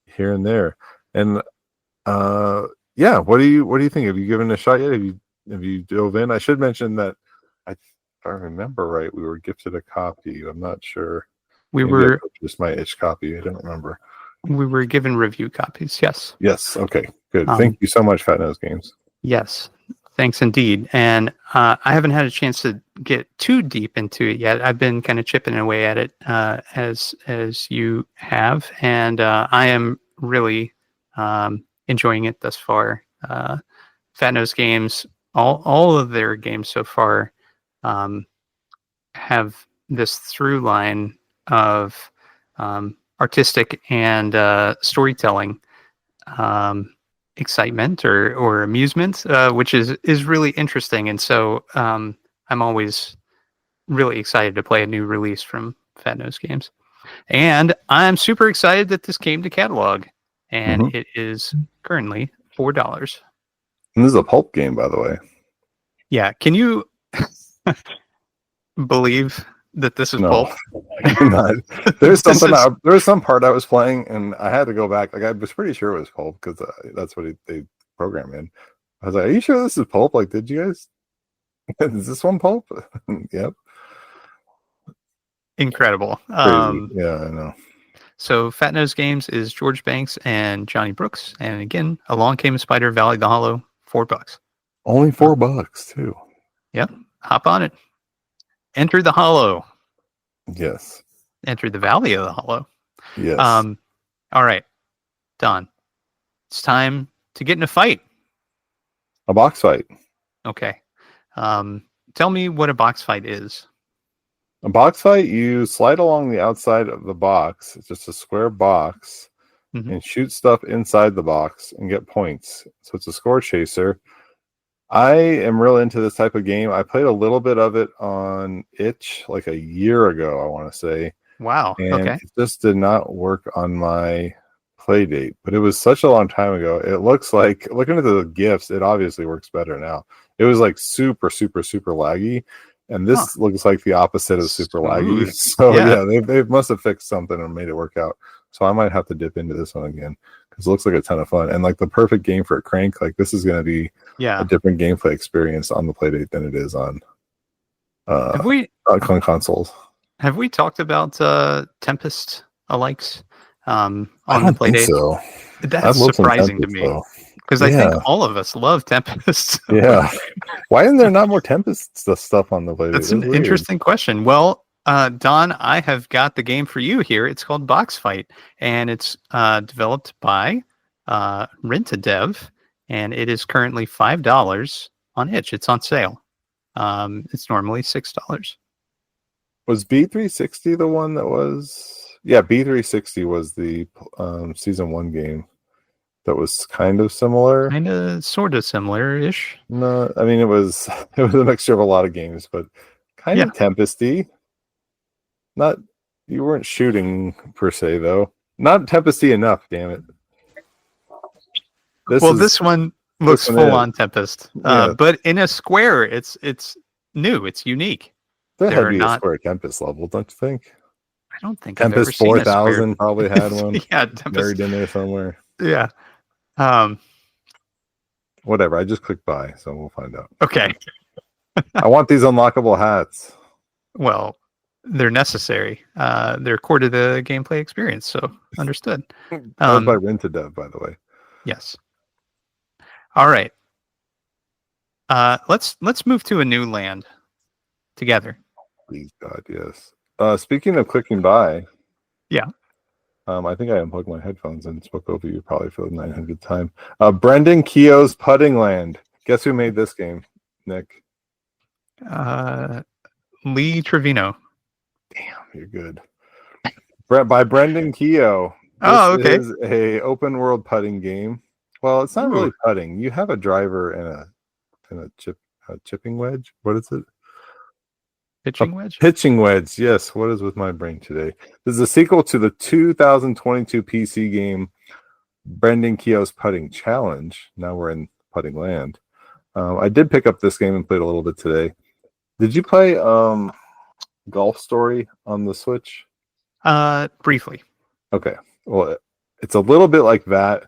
here and there. And yeah, what do you think? Have you given it a shot yet? Have you dove in? I should mention that if I remember right, we were gifted a copy. I'm not sure. We were just my itch copy. I don't remember. We were given review copies. Yes. Yes. Okay. Good. Thank you so much, Fat Nose Games. Yes. Thanks indeed. And I haven't had a chance to get too deep into it yet. I've been kind of chipping away at it as you have, and I am really enjoying it thus far. Fat Nose Games, all of their games so far have this through line of artistic and storytelling excitement or amusement, which is really interesting. And so I'm always really excited to play a new release from Fat Nose Games. And I'm super excited that this came to catalog, and it is currently $4. And this is a pulp game, by the way. Yeah. Can you believe that this is pulp? Not. There's something. There was some part I was playing, and I had to go back. Like I was pretty sure it was pulp because that's what they program in. I was like, "Are you sure this is pulp? Like, did you guys? Is this one pulp?" Yep. Incredible. Yeah, I know. So Fat Nose Games is George Banks and Johnny Brooks, and again, Along Came a Spider, Valley of the Hollow, $4. Only $4 too. Yep. Hop on it. Enter the Hollow. Yes. Enter the Valley of the Hollow. Yes. All right, Don. It's time to get in a fight. A box fight. Okay. Tell me what a box fight is. A box fight, you slide along the outside of the box. It's just a square box, and shoot stuff inside the box and get points. So it's a score chaser. I am real into this type of game. I played a little bit of it on itch like a year ago, I want to say. Wow. And okay. it just did not work on my Playdate, but it was such a long time ago. It looks like, looking at the GIFs, it obviously works better now. It was like super, super, super laggy, and this looks like the opposite of super laggy. Smooth. So Yeah. they must have fixed something and made it work out. So I might have to dip into this one again because it looks like a ton of fun and like the perfect game for a crank. Like this is going to be Yeah. a different gameplay experience on the Playdate than it is on Have consoles. we talked about Tempest alikes on I the don't think Playdate? so. That's surprising to me because I think all of us love Tempest. Yeah. Why isn't there not more Tempest stuff on the Playdate? That's an interesting question. Well, Don, I have got the game for you here. It's called Box Fight, and it's developed by Rent-A-Dev, and it is currently $5 on itch. It's on sale. It's normally $6. Was B360 the one that was? Yeah, B360 was the season 1 game that was kind of similar. Kind of, sort of similar-ish. No, I mean it was a mixture of a lot of games, but kind of Tempesty. Not, you weren't shooting per se though. Not Tempesty enough, damn it. This one looks full on Tempest, but in a square. It's new. It's unique. There had to be a square Tempest level, don't you think? I don't think Tempest 4000 probably had one. Yeah, Tempest buried in there somewhere. Yeah. Whatever. I just clicked buy, so we'll find out. Okay. I want these unlockable hats. Well, they're necessary. They're core to the gameplay experience, so understood. That was by Rent-A-Dev, by the way. Yes. All right. Let's move to a new land together. Please God, yes. Speaking of clicking buy, yeah. I think I unplugged my headphones and spoke over you probably for the 900th time. Brendan Keogh's Putting Land. Guess who made this game, Nick? Lee Trevino. Damn, you're good. By Brendan Keogh. This is a open world putting game. Well, it's not really putting. You have a driver and a chipping wedge. What is it? Pitching wedge? Pitching wedge, yes. What is with my brain today? This is a sequel to the 2022 PC game Brendan Keogh's Putting Challenge. Now we're in Putting Land. I did pick up this game and played a little bit today. Did you play Golf Story on the Switch? Briefly. Okay. Well, it's a little bit like that.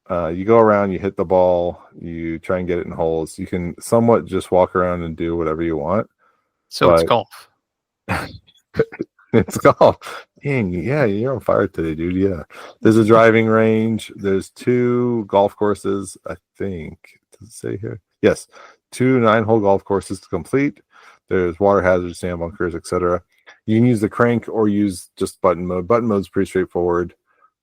You go around, you hit the ball, you try and get it in holes. You can somewhat just walk around and do whatever you want. So it's golf. It's golf. Dang, yeah, you're on fire today, dude. Yeah. There's a driving range. There's 2 golf courses, I think. Does it say here? Yes. 2 9-hole golf courses to complete. There's water hazards, sand bunkers, etc. You can use the crank or use just button mode. Button mode's pretty straightforward.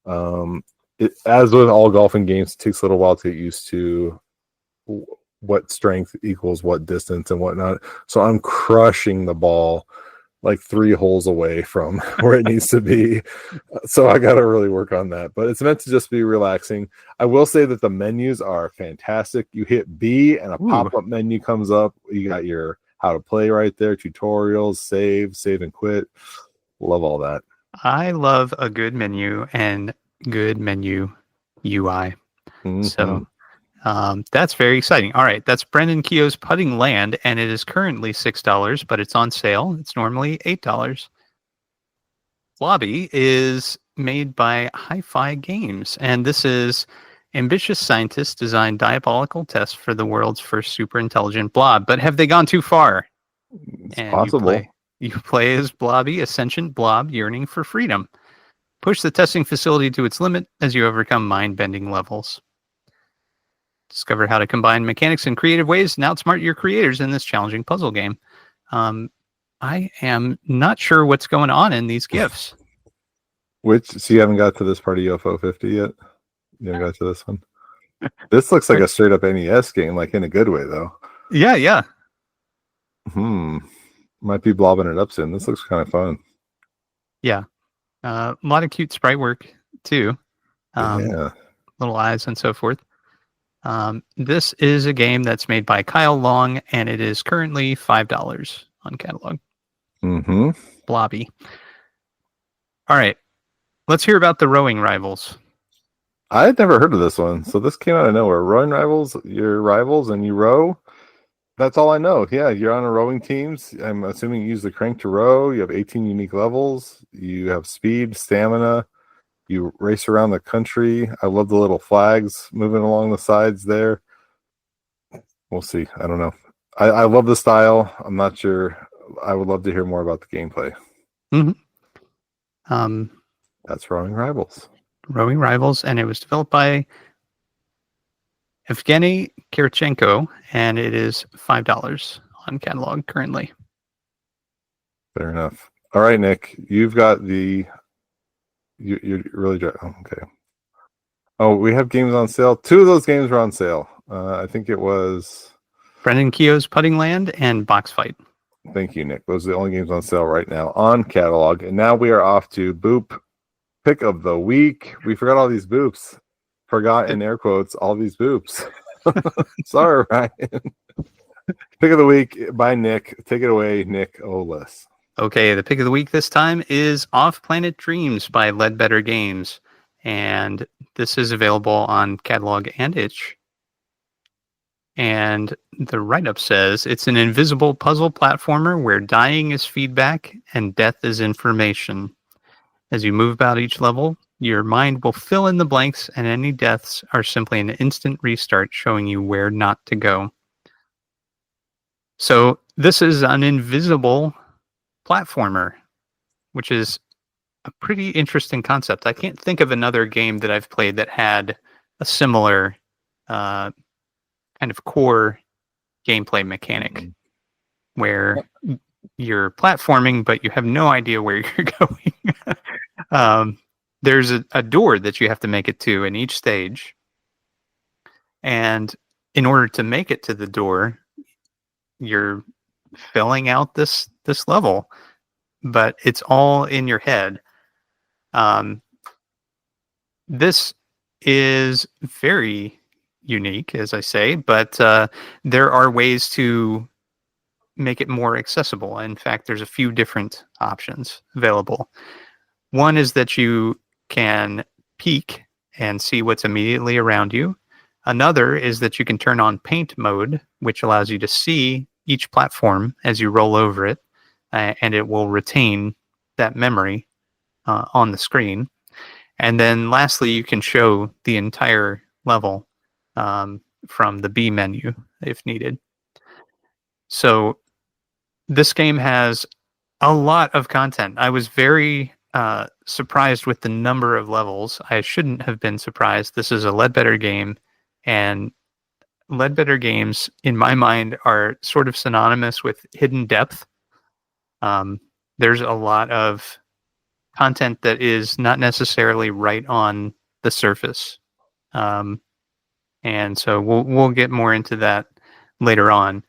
As with all golfing games, it takes a little while to get used to what strength equals what distance and whatnot. So I'm crushing the ball like 3 holes away from where it needs to be. So I got to really work on that. But it's meant to just be relaxing. I will say that the menus are fantastic. You hit B and a pop-up menu comes up. You got your how to play right there, tutorials, save and quit. Love all that. I love a good menu and good menu UI. Mm-hmm. So that's very exciting. All right, that's Brendan Keogh's Putting Land, and it is currently $6, but it's on sale. It's normally $8. Lobby is made by Hi-Fi Games, and this is ambitious scientists design diabolical tests for the world's first super intelligent blob. But have they gone too far? It's possible. You play as Blobby, a sentient blob yearning for freedom. Push the testing facility to its limit as you overcome mind-bending levels. Discover how to combine mechanics in creative ways and outsmart your creators in this challenging puzzle game. I am not sure what's going on in these GIFs. So you haven't got to this part of UFO 50 yet? You haven't got to this one? This looks like a straight up NES game, like in a good way, though. Yeah. Might be blobbing it up soon. This looks kind of fun. Yeah. A lot of cute sprite work, too. Little eyes and so forth. This is a game that's made by Kyle Long, and it is currently $5 on catalog. Blobby. All right. let's hear about the rowing rivals. I had never heard of this one, so this came out of nowhere. Rowing rivals, your rivals, and you row. That's all I know. Yeah, you're on a rowing teams. I'm assuming you use the crank to row. You have 18 unique levels. You have speed, stamina. You race around the country. I love the little flags moving along the sides there. We'll see. I don't know. I love the style. I'm not sure. I would love to hear more about the gameplay. Mm-hmm. That's Rowing Rivals. Rowing Rivals, and it was developed by Evgeny Kirichenko, and it is $5 on catalog currently. Fair enough. All right, Nick, you've got the. You're really okay. Oh, we have games on sale. 2 of those games were on sale. I think it was Brendan Keogh's Putting Land and Box Fight. Thank you, Nick. Those are the only games on sale right now on catalog. And now we are off to Boop Pick of the Week. We forgot all these boops. Forgot in air quotes all these boops. Sorry, Ryan. Pick of the Week by Nick. Take it away, Nick Olis. Okay, the pick of the week this time is Off Planet Dreams by Ledbetter Games. And this is available on catalog and itch. And the write-up says, it's an invisible puzzle platformer where dying is feedback and death is information. As you move about each level, your mind will fill in the blanks, and any deaths are simply an instant restart showing you where not to go. So this is an invisible platformer, which is a pretty interesting concept. I can't think of another game that I've played that had a similar kind of core gameplay mechanic where you're platforming, but you have no idea where you're going. There's a door that you have to make it to in each stage. And in order to make it to the door, you're filling out this level, but it's all in your head. This is very unique, as I say, but there are ways to make it more accessible. In fact, there's a few different options available. One is that you can peek and see what's immediately around you. Another is that you can turn on paint mode, which allows you to see each platform as you roll over it, and it will retain that memory on the screen. And then lastly, you can show the entire level from the B menu if needed. So this game has a lot of content. I was very surprised with the number of levels. I shouldn't have been surprised. This is a Ledbetter game, and Ledbetter games, in my mind, are sort of synonymous with hidden depth. There's a lot of content that is not necessarily right on the surface. And so we'll get more into that later on.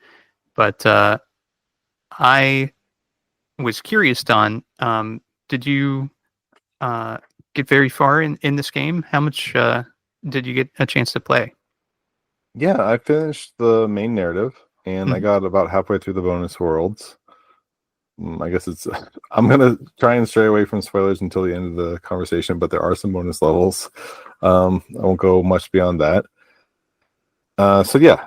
But I was curious, Don, did you get very far in this game? How much did you get a chance to play? Yeah, I finished the main narrative, and I got about halfway through the bonus worlds. I guess it's. I'm gonna try and stray away from spoilers until the end of the conversation, but there are some bonus levels. I won't go much beyond that. So yeah.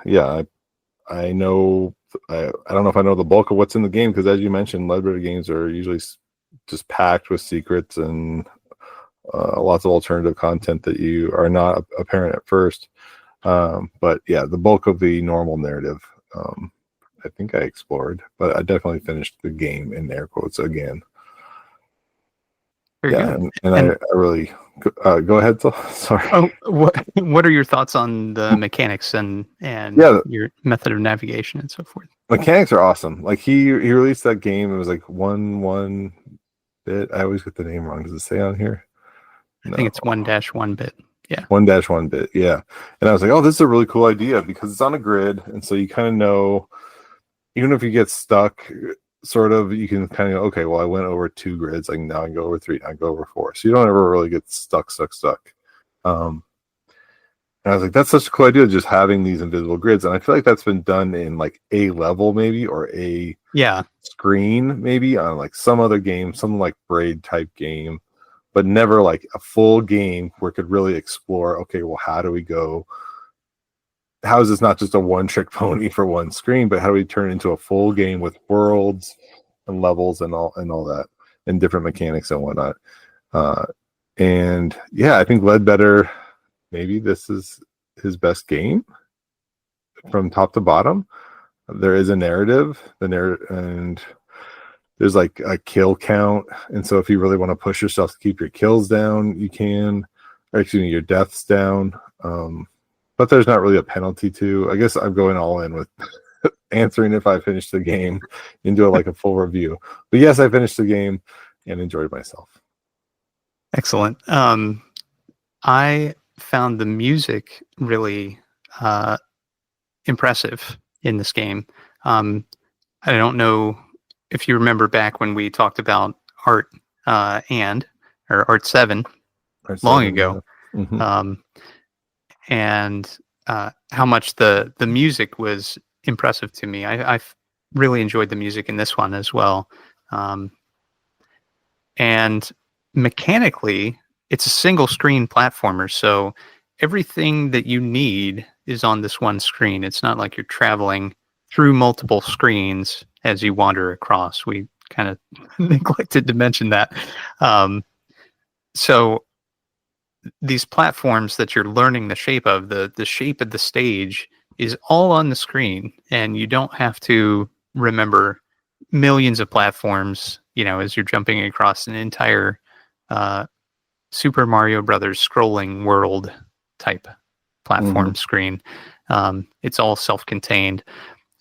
I know. I don't know if I know the bulk of what's in the game, because as you mentioned, Ledbetter games are usually just packed with secrets and lots of alternative content that you are not apparent at first. But yeah, the bulk of the normal narrative, I think I explored, but I definitely finished the game in air quotes again. Very good. And I really go ahead. Sorry. Oh, what are your thoughts on the mechanics and your method of navigation and so forth? Mechanics are awesome. Like he released that game. It was like one bit. I always get the name wrong. Does it say on here? I think it's 1-1 bit. Yeah. 1-1 bit. Yeah. And I was like, oh, this is a really cool idea because it's on a grid. And so you kind of know, even if you get stuck, sort of, you can kind of go, okay, well, I went over 2 grids. Like now I can go over 3, now I go over 4. So you don't ever really get stuck. And I was like, that's such a cool idea, just having these invisible grids. And I feel like that's been done in like a level maybe, or a screen maybe on like some other game, some like Braid type game. but never like a full game where it could really explore, okay, well, how do we go? How is this not just a one-trick pony for one screen, but how do we turn it into a full game with worlds and levels and all that, and different mechanics and whatnot? And yeah, I think Ledbetter, maybe this is his best game from top to bottom. There is a narrative, and there's like a kill count, and so if you really want to push yourself to keep your kills down, you can. Or excuse me, your deaths down. But there's not really a penalty to. I guess I'm going all in with answering if I finished the game and do like a full review. But yes, I finished the game and enjoyed myself. Excellent. I found the music really impressive in this game. I don't know if you remember back when we talked about Art Art 7 long ago, yeah. Mm-hmm. And how much the music was impressive to me. I really enjoyed the music in this one as well. And mechanically, it's a single screen platformer, so everything that you need is on this one screen. It's not like you're traveling through multiple screens as you wander across. We kind of neglected to mention that. So these platforms that you're learning the shape of, the shape of the stage is all on the screen, and you don't have to remember millions of platforms, as you're jumping across an entire Super Mario Brothers scrolling world type platform screen. It's all self-contained,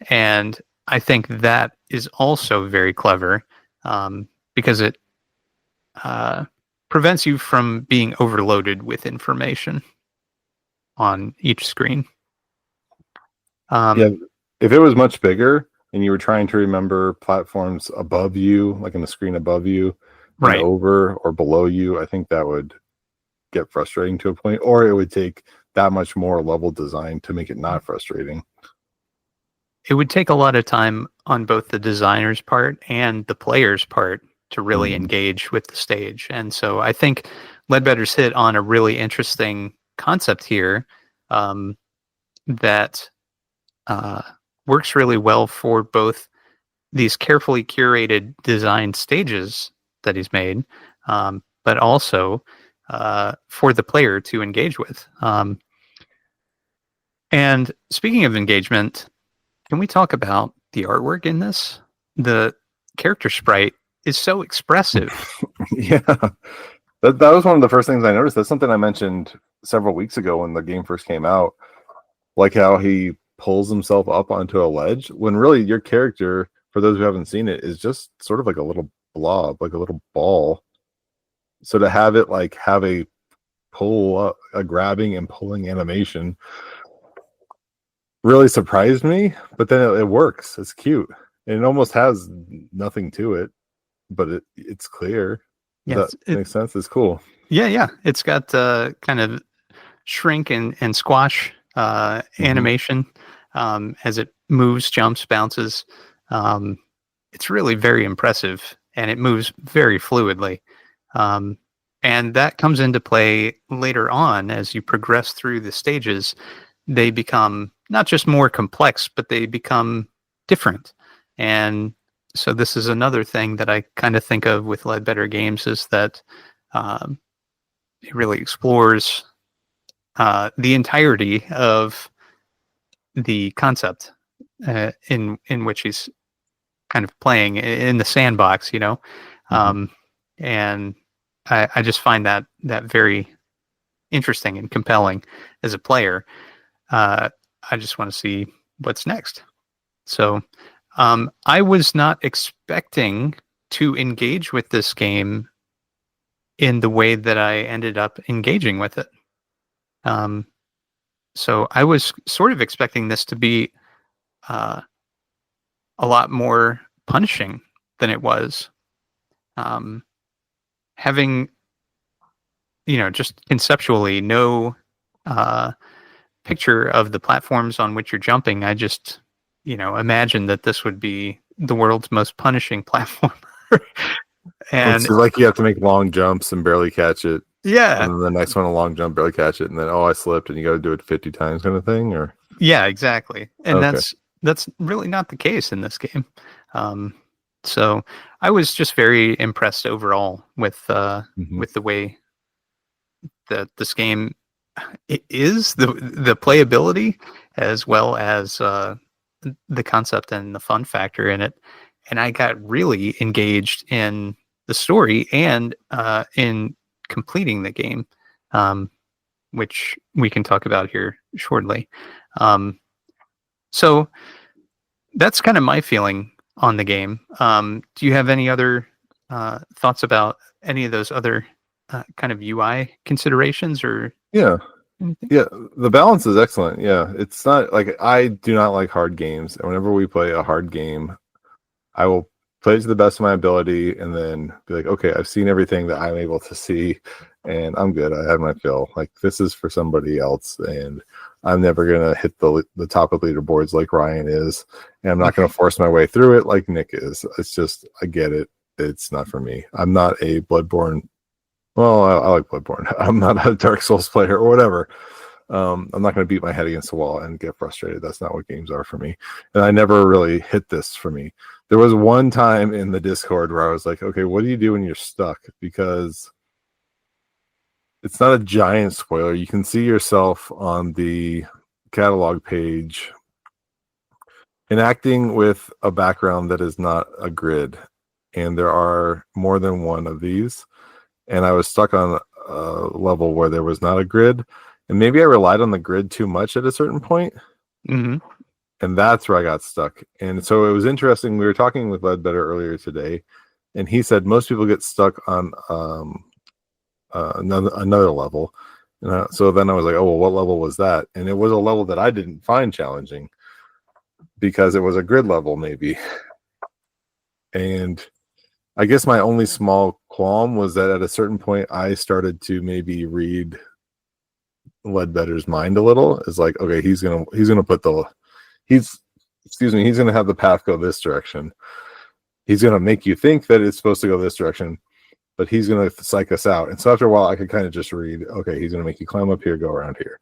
and I think that is also very clever because it prevents you from being overloaded with information on each screen. Yeah, if it was much bigger and you were trying to remember platforms above you, like in the screen above you, right, over or below you, I think that would get frustrating to a point, or it would take that much more level design to make it not frustrating. It would take a lot of time on both the designer's part and the player's part to really engage with the stage. And so I think Ledbetter's hit on a really interesting concept here that works really well for both these carefully curated designed stages that he's made, but also for the player to engage with. And speaking of engagement, can we talk about the artwork in this? The character sprite is so expressive. Yeah, that was one of the first things I noticed. That's something I mentioned several weeks ago when the game first came out, like how he pulls himself up onto a ledge when really your character, for those who haven't seen it, is just sort of like a little blob, like a little ball. So to have it like have a pull up, a grabbing and pulling animation really surprised me, but then it works. It's cute, and it almost has nothing to it, but it's clear. Yes, That makes sense. It's cool. Yeah. It's got kind of shrink and squash animation as it moves, jumps, bounces. It's really very impressive, and it moves very fluidly. And that comes into play later on as you progress through the stages. They become not just more complex, but they become different. And so this is another thing that I kind of think of with Ledbetter games is that it really explores the entirety of the concept in which he's kind of playing in the sandbox, and I just find that very interesting and compelling as a player. I just want to see what's next. So I was not expecting to engage with this game in the way that I ended up engaging with it. So I was sort of expecting this to be a lot more punishing than it was. Having, just conceptually no picture of the platforms on which you're jumping, I just, imagined that this would be the world's most punishing platformer. And It's like you have to make long jumps and barely catch it. yeah, And then the next one, a long jump, barely catch it. And then, I slipped, and you got to do it 50 times kind of thing? Or yeah, exactly. And okay. that's really not the case in this game. Um, so I was just very impressed overall with Mhm. the way that this game it is the playability as well as the concept and the fun factor in it. And I got really engaged in the story and in completing the game, which we can talk about here shortly. So that's kind of my feeling on the game. Do you have any other thoughts about any of those other kind of UI considerations or Yeah. anything? Yeah. The balance is excellent. Yeah. It's not like I do not like hard games. And whenever we play a hard game, I will play to the best of my ability and then be like, okay, I've seen everything that I'm able to see and I'm good. I have my fill. Like, this is for somebody else. And I'm never going to hit the top of leaderboards like Ryan is. And I'm not going to force my way through it like Nick is. It's just, I get it. It's not for me. I'm not a Bloodborne. Well, I like Bloodborne. I'm not a Dark Souls player or whatever. I'm not going to beat my head against the wall and get frustrated. That's not what games are for me. And I never really hit this for me. There was one time in the Discord where I was like, okay, what do you do when you're stuck? Because it's not a giant spoiler. You can see yourself on the catalog page enacting with a background that is not a grid. And there are more than one of these. And I was stuck on a level where there was not a grid. And maybe I relied on the grid too much at a certain point. Mm-hmm. And that's where I got stuck. And so it was interesting. We were talking with Ledbetter earlier today, and he said most people get stuck on another level. So then I was like, oh, well, what level was that? And it was a level that I didn't find challenging because it was a grid level, maybe. And I guess my only small qualm was that at a certain point, I started to maybe read Ledbetter's mind a little. It's like, okay, he's gonna put he's gonna have the path go this direction. He's gonna make you think that it's supposed to go this direction, but he's gonna psych us out. And so after a while, I could kind of just read, okay, he's gonna make you climb up here, go around here.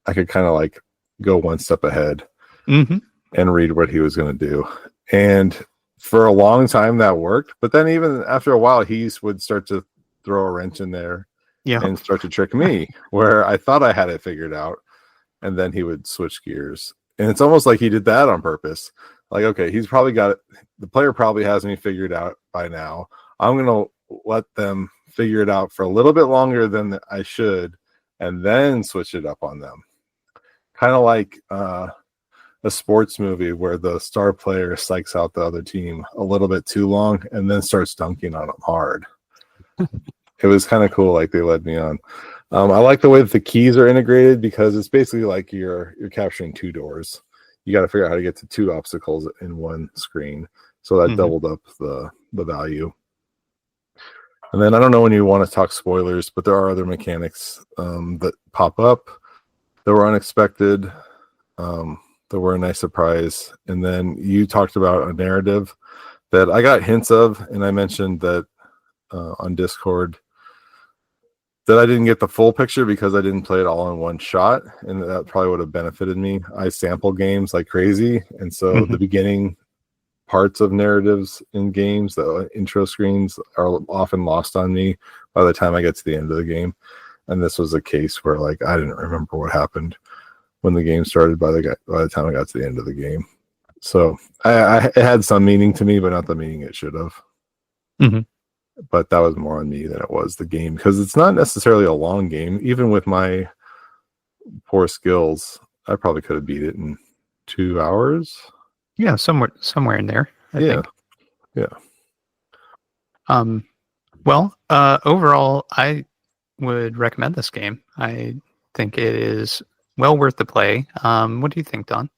I could kind of like go one step ahead and read what he was gonna do. And for a long time that worked, but then even after a while, he would start to throw a wrench in there and start to trick me where I thought I had it figured out, and then he would switch gears. And it's almost like he did that on purpose. Like, okay, he's probably got it. The player probably has me figured out by now. I'm going to let them figure it out for a little bit longer than I should, and then switch it up on them. Kind of like a sports movie where the star player psychs out the other team a little bit too long and then starts dunking on them hard. It was kind of cool, like they led me on. I like the way that the keys are integrated because it's basically like you're capturing two doors. You got to figure out how to get to two obstacles in one screen. So that doubled up the value. And then I don't know when you want to talk spoilers, but there are other mechanics that pop up that were unexpected, that were a nice surprise. And then you talked about a narrative that I got hints of, and I mentioned that on Discord that I didn't get the full picture because I didn't play it all in one shot, and that probably would have benefited me. I sample games like crazy, and so the beginning parts of narratives in games, the intro screens, are often lost on me by the time I get to the end of the game. And this was a case where like I didn't remember what happened when the game started by the time I got to the end of the game. So it had some meaning to me, but not the meaning it should have. But that was more on me than it was the game, because it's not necessarily a long game. Even with my poor skills, I probably could have beat it in 2 hours. Yeah, somewhere in there, I think. Yeah. Well, overall, I would recommend this game. I think it is well worth the play. What do you think, Don?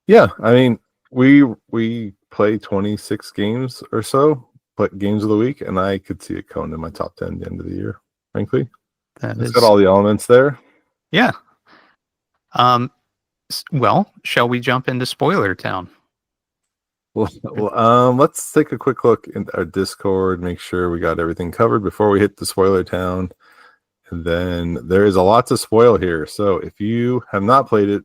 Yeah, I mean, we play 26 games or so, but games of the week, and I could see it going in my top 10 at the end of the year, frankly. It's got all the elements there. Yeah. Well, shall we jump into Spoiler Town? Let's take a quick look in our Discord, make sure we got everything covered before we hit the spoiler town. And then there is a lot to spoil here. So if you have not played it,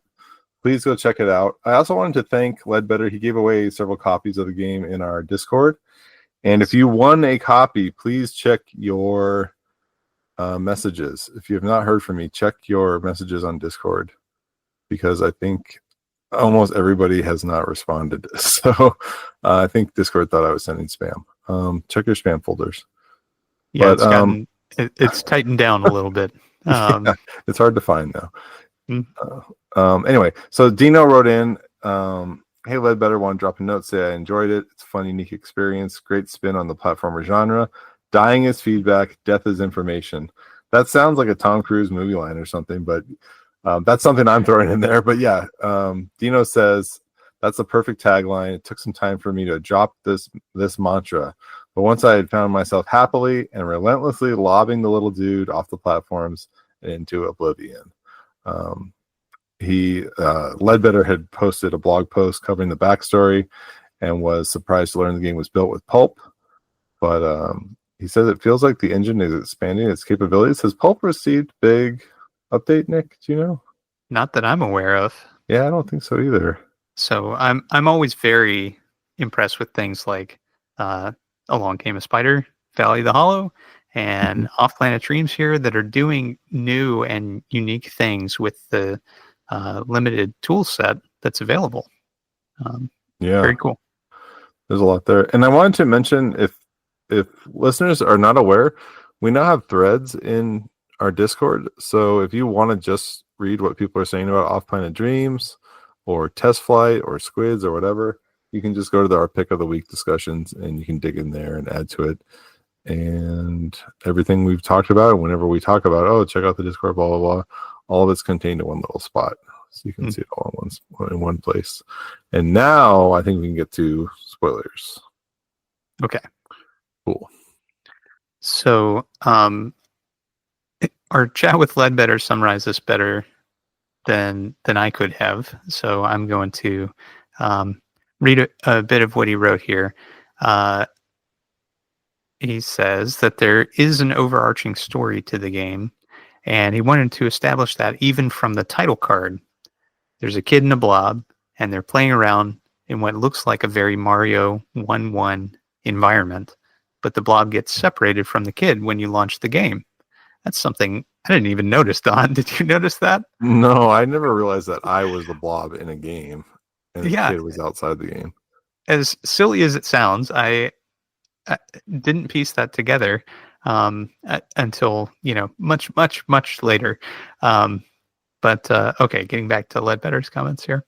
please go check it out. I also wanted to thank Ledbetter. He gave away several copies of the game in our Discord. And if you won a copy, please check your messages. If you have not heard from me, check your messages on Discord, because I think almost everybody has not responded. So I think Discord thought I was sending spam. Check your spam folders. Yeah, But, it's tightened down a little bit. Yeah, it's hard to find now. Mm. Anyway, so Dino wrote in, hey, Ledbetter, want to drop a note, say I enjoyed it. It's a fun, unique experience. Great spin on the platformer genre. Dying is feedback. Death is information. That sounds like a Tom Cruise movie line or something, but that's something I'm throwing in there. But yeah, Dino says that's the perfect tagline. It took some time for me to drop this mantra, but once I had found myself happily and relentlessly lobbing the little dude off the platforms and into oblivion. Ledbetter had posted a blog post covering the backstory and was surprised to learn the game was built with Pulp. But he says it feels like the engine is expanding its capabilities. Has Pulp received big update, Nick? Do you know? Not that I'm aware of. Yeah, I don't think so either. So I'm always very impressed with things like Along Came a Spider, Valley of the Hollow, and Off Planet Dreams here that are doing new and unique things with the limited tool set that's available. Yeah, very cool. There's a lot there. And I wanted to mention, if listeners are not aware, we now have threads in our Discord. So if you want to just read what people are saying about Off Planet Dreams or Test Flight or Squids or whatever, you can just go to our pick of the week discussions and you can dig in there and add to it. And everything we've talked about, whenever we talk about, oh, check out the Discord, blah, blah, blah, all of it's contained in one little spot. So you can see it all in one place. And now I think we can get to spoilers. Okay. Cool. So our chat with Ledbetter summarized this better than I could have. So I'm going to read a bit of what he wrote here. He says that there is an overarching story to the game, and he wanted to establish that even from the title card. There's a kid in a blob, and they're playing around in what looks like a very Mario 1-1 environment, but the blob gets separated from the kid when you launch the game. That's something I didn't even notice, Don. Did you notice that? No, I never realized that I was the blob in a game and the kid was outside the game. As silly as it sounds, I didn't piece that together until, much later. But okay, getting back to Ledbetter's comments here.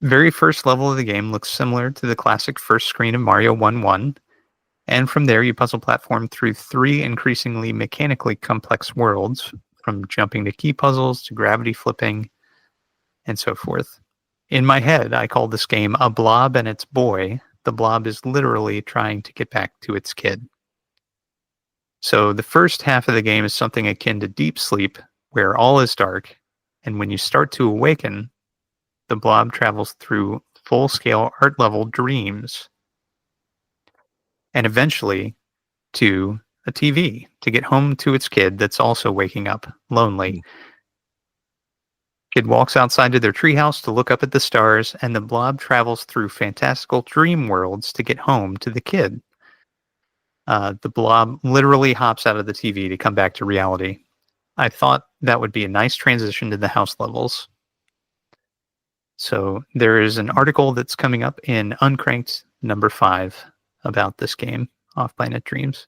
Very first level of the game looks similar to the classic first screen of Mario 1-1. And from there, you puzzle platform through 3 increasingly mechanically complex worlds, from jumping to key puzzles to gravity flipping and so forth. In my head, I call this game A Blob and Its Boy. The blob is literally trying to get back to its kid. So the first half of the game is something akin to deep sleep, where all is dark, and when you start to awaken, the blob travels through full-scale art-level dreams, and eventually to a TV to get home to its kid that's also waking up lonely. Kid walks outside to their treehouse to look up at the stars, and the blob travels through fantastical dream worlds to get home to the kid. The blob literally hops out of the TV to come back to reality. I thought that would be a nice transition to the house levels. So there is an article that's coming up in Uncranked number 5 about this game, Off Planet Dreams.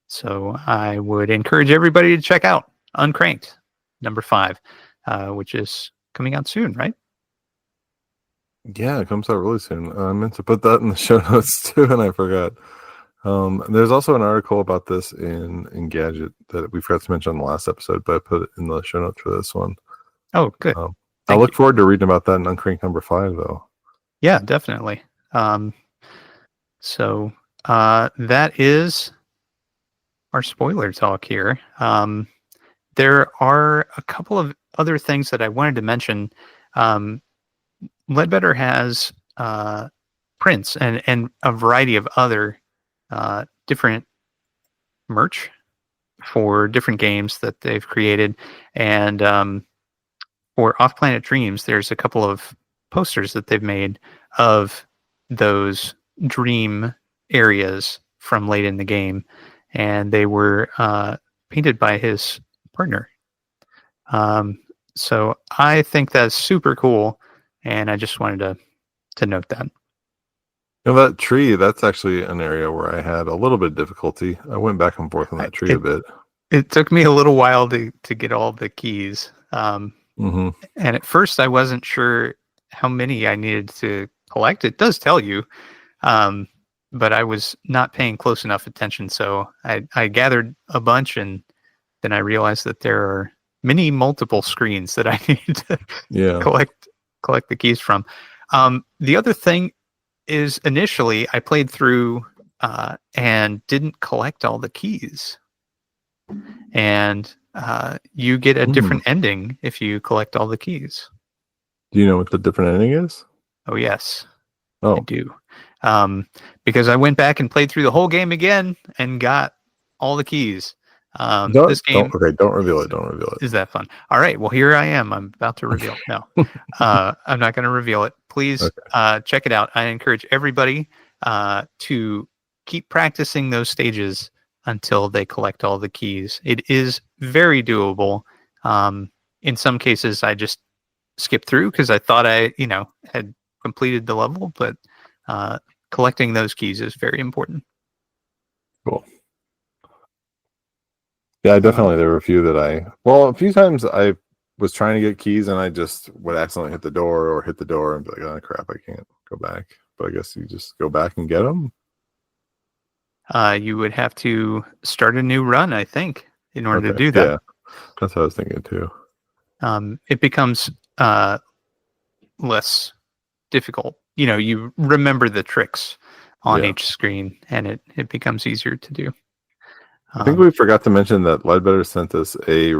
So I would encourage everybody to check out Uncranked number 5, which is coming out soon, right? Yeah, it comes out really soon. I meant to put that in the show notes too, and I forgot. There's also an article about this in Gadget that we forgot to mention in the last episode, but I put it in the show notes for this one. Oh, good. I look forward to reading about that in Uncranked number 5, though. Yeah, definitely. So that is our spoiler talk here. There are a couple of other things that I wanted to mention. Ledbetter has prints and a variety of other different merch for different games that they've created. And for Off Planet Dreams, there's a couple of posters that they've made of those dream areas from late in the game, and they were painted by his partner. So I think that's super cool, and I just wanted to note that. That tree, that's actually an area where I had a little bit of difficulty. I went back and forth on that tree a bit. It took me a little while to get all the keys. And at first I wasn't sure how many I needed to collect. It does tell you, but I was not paying close enough attention. So I gathered a bunch, and then I realized that there are multiple screens that I need to collect the keys from. The other thing is, initially I played through and didn't collect all the keys. And you get a different ending if you collect all the keys. Do you know what the different ending is? Oh, yes. Oh. I do. Because I went back and played through the whole game again and got all the keys. This game... Don't reveal it. Don't reveal it. Is that fun? All right. Well, here I am. I'm about to reveal. No, I'm not going to reveal it. Please check it out. I encourage everybody to keep practicing those stages until they collect all the keys. It is very doable. In some cases, I just skipped through because I thought I, had completed the level, but collecting those keys is very important. Cool. Yeah, definitely. There were a few that a few times I was trying to get keys and I just would accidentally hit the door and be like, oh crap, I can't go back. But I guess you just go back and get them. You would have to start a new run, I think, in order to do that. Yeah, that's what I was thinking too. It becomes less difficult. You remember the tricks on each screen, and it becomes easier to do. I think we forgot to mention that Ledbetter sent us a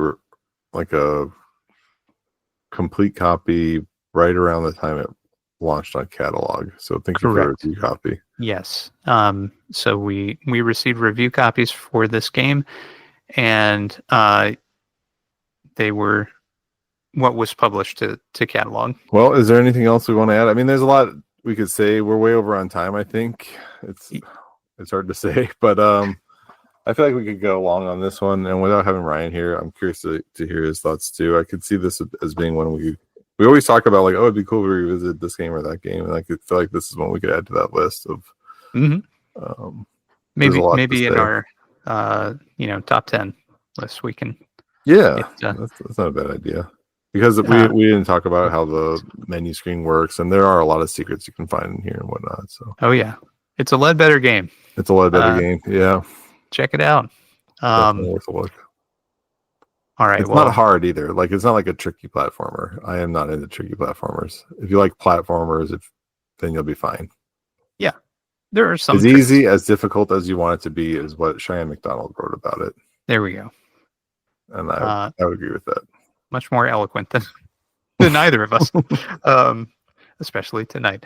complete copy right around the time it launched on catalog. So thank you for a review copy. Yes. So we received review copies for this game, and they were what was published to catalog. Well, is there anything else we want to add? I mean, there's a lot we could say. We're way over on time, I think. It's hard to say, but I feel like we could go long on this one, and without having Ryan here, I'm curious to hear his thoughts too. I could see this as being one we always talk about, like, oh, it'd be cool to revisit this game or that game, and I could feel like this is one we could add to that list of. Maybe in our top 10 list we can. Yeah, that's not a bad idea, because we didn't talk about how the menu screen works, and there are a lot of secrets you can find in here and whatnot. So. Oh yeah, it's a Ledbetter game. It's a Ledbetter game. Yeah. Check it out. Worth a look. All right. It's not hard either. Like, it's not like a tricky platformer. I am not into tricky platformers. If you like platformers, then you'll be fine. Yeah, there are some. As easy, as difficult as you want it to be is what Cheyenne McDonald wrote about it. There we go. And I would agree with that. Much more eloquent than either of us, especially tonight.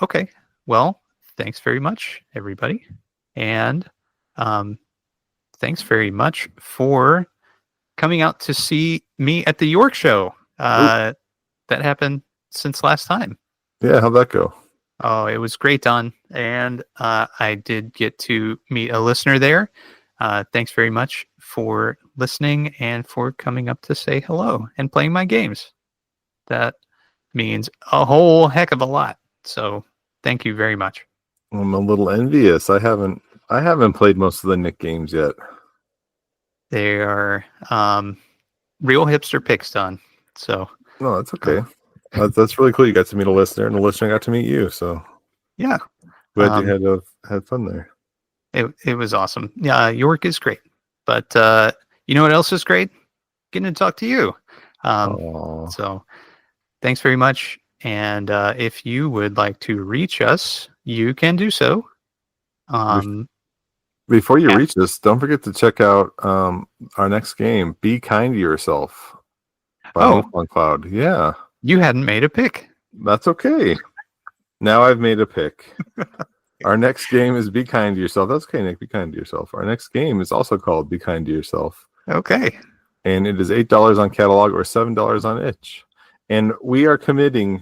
Okay. Well, thanks very much, everybody, and. Thanks very much for coming out to see me at the York show. That happened since last time. Yeah, how'd that go? Oh, it was great, Don. And I did get to meet a listener there. Thanks very much for listening and for coming up to say hello and playing my games. That means a whole heck of a lot. So thank you very much. I'm a little envious. I haven't played most of the Nick games yet. They are real hipster picks, Don. So no, that's okay. That's really cool. You got to meet a listener, and the listener got to meet you. So yeah, glad you had fun there. It was awesome. Yeah, York is great, but you know what else is great? Getting to talk to you. So thanks very much. And if you would like to reach us, you can do so. Before you reach us, don't forget to check out our next game, Be Kind to Yourself by on Cloud. Yeah. You hadn't made a pick. That's okay. Now I've made a pick. Our next game is Be Kind to Yourself. That's okay, Nick. Be kind to yourself. Our next game is also called Be Kind to Yourself. Okay. And it is $8 on catalog or $7 on itch. And we are committing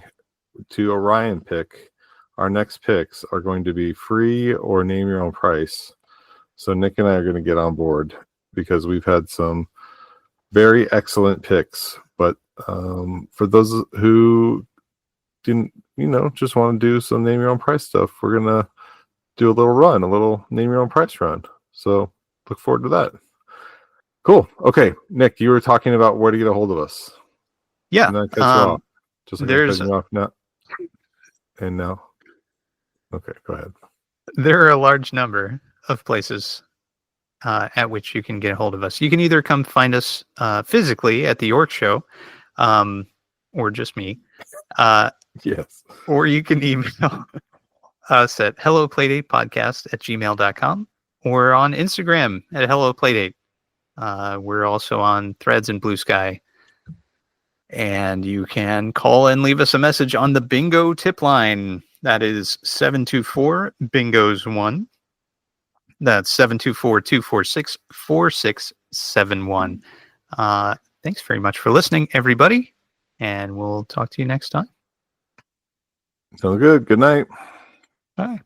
to Orion pick. Our next picks are going to be free or name your own price. So Nick and I are going to get on board because we've had some very excellent picks. But for those who didn't, just want to do some name your own price stuff, we're going to do a little name your own price run. So look forward to that. Cool. Okay, Nick, you were talking about where to get a hold of us. Yeah. And I cut you off. Just like there's I cut you off now. And now. Okay, go ahead. There are a large number of places at which you can get a hold of us. You can either come find us physically at the York Show, or just me. Yes. Or you can email us at helloplaydatepodcast@gmail.com or on Instagram at helloplaydate. We're also on Threads and Blue Sky. And you can call and leave us a message on the Bingo tip line. That is 724-BINGOS1. That's 724-246-4671. Thanks very much for listening, everybody. And we'll talk to you next time. Sounds good. Good night. Bye.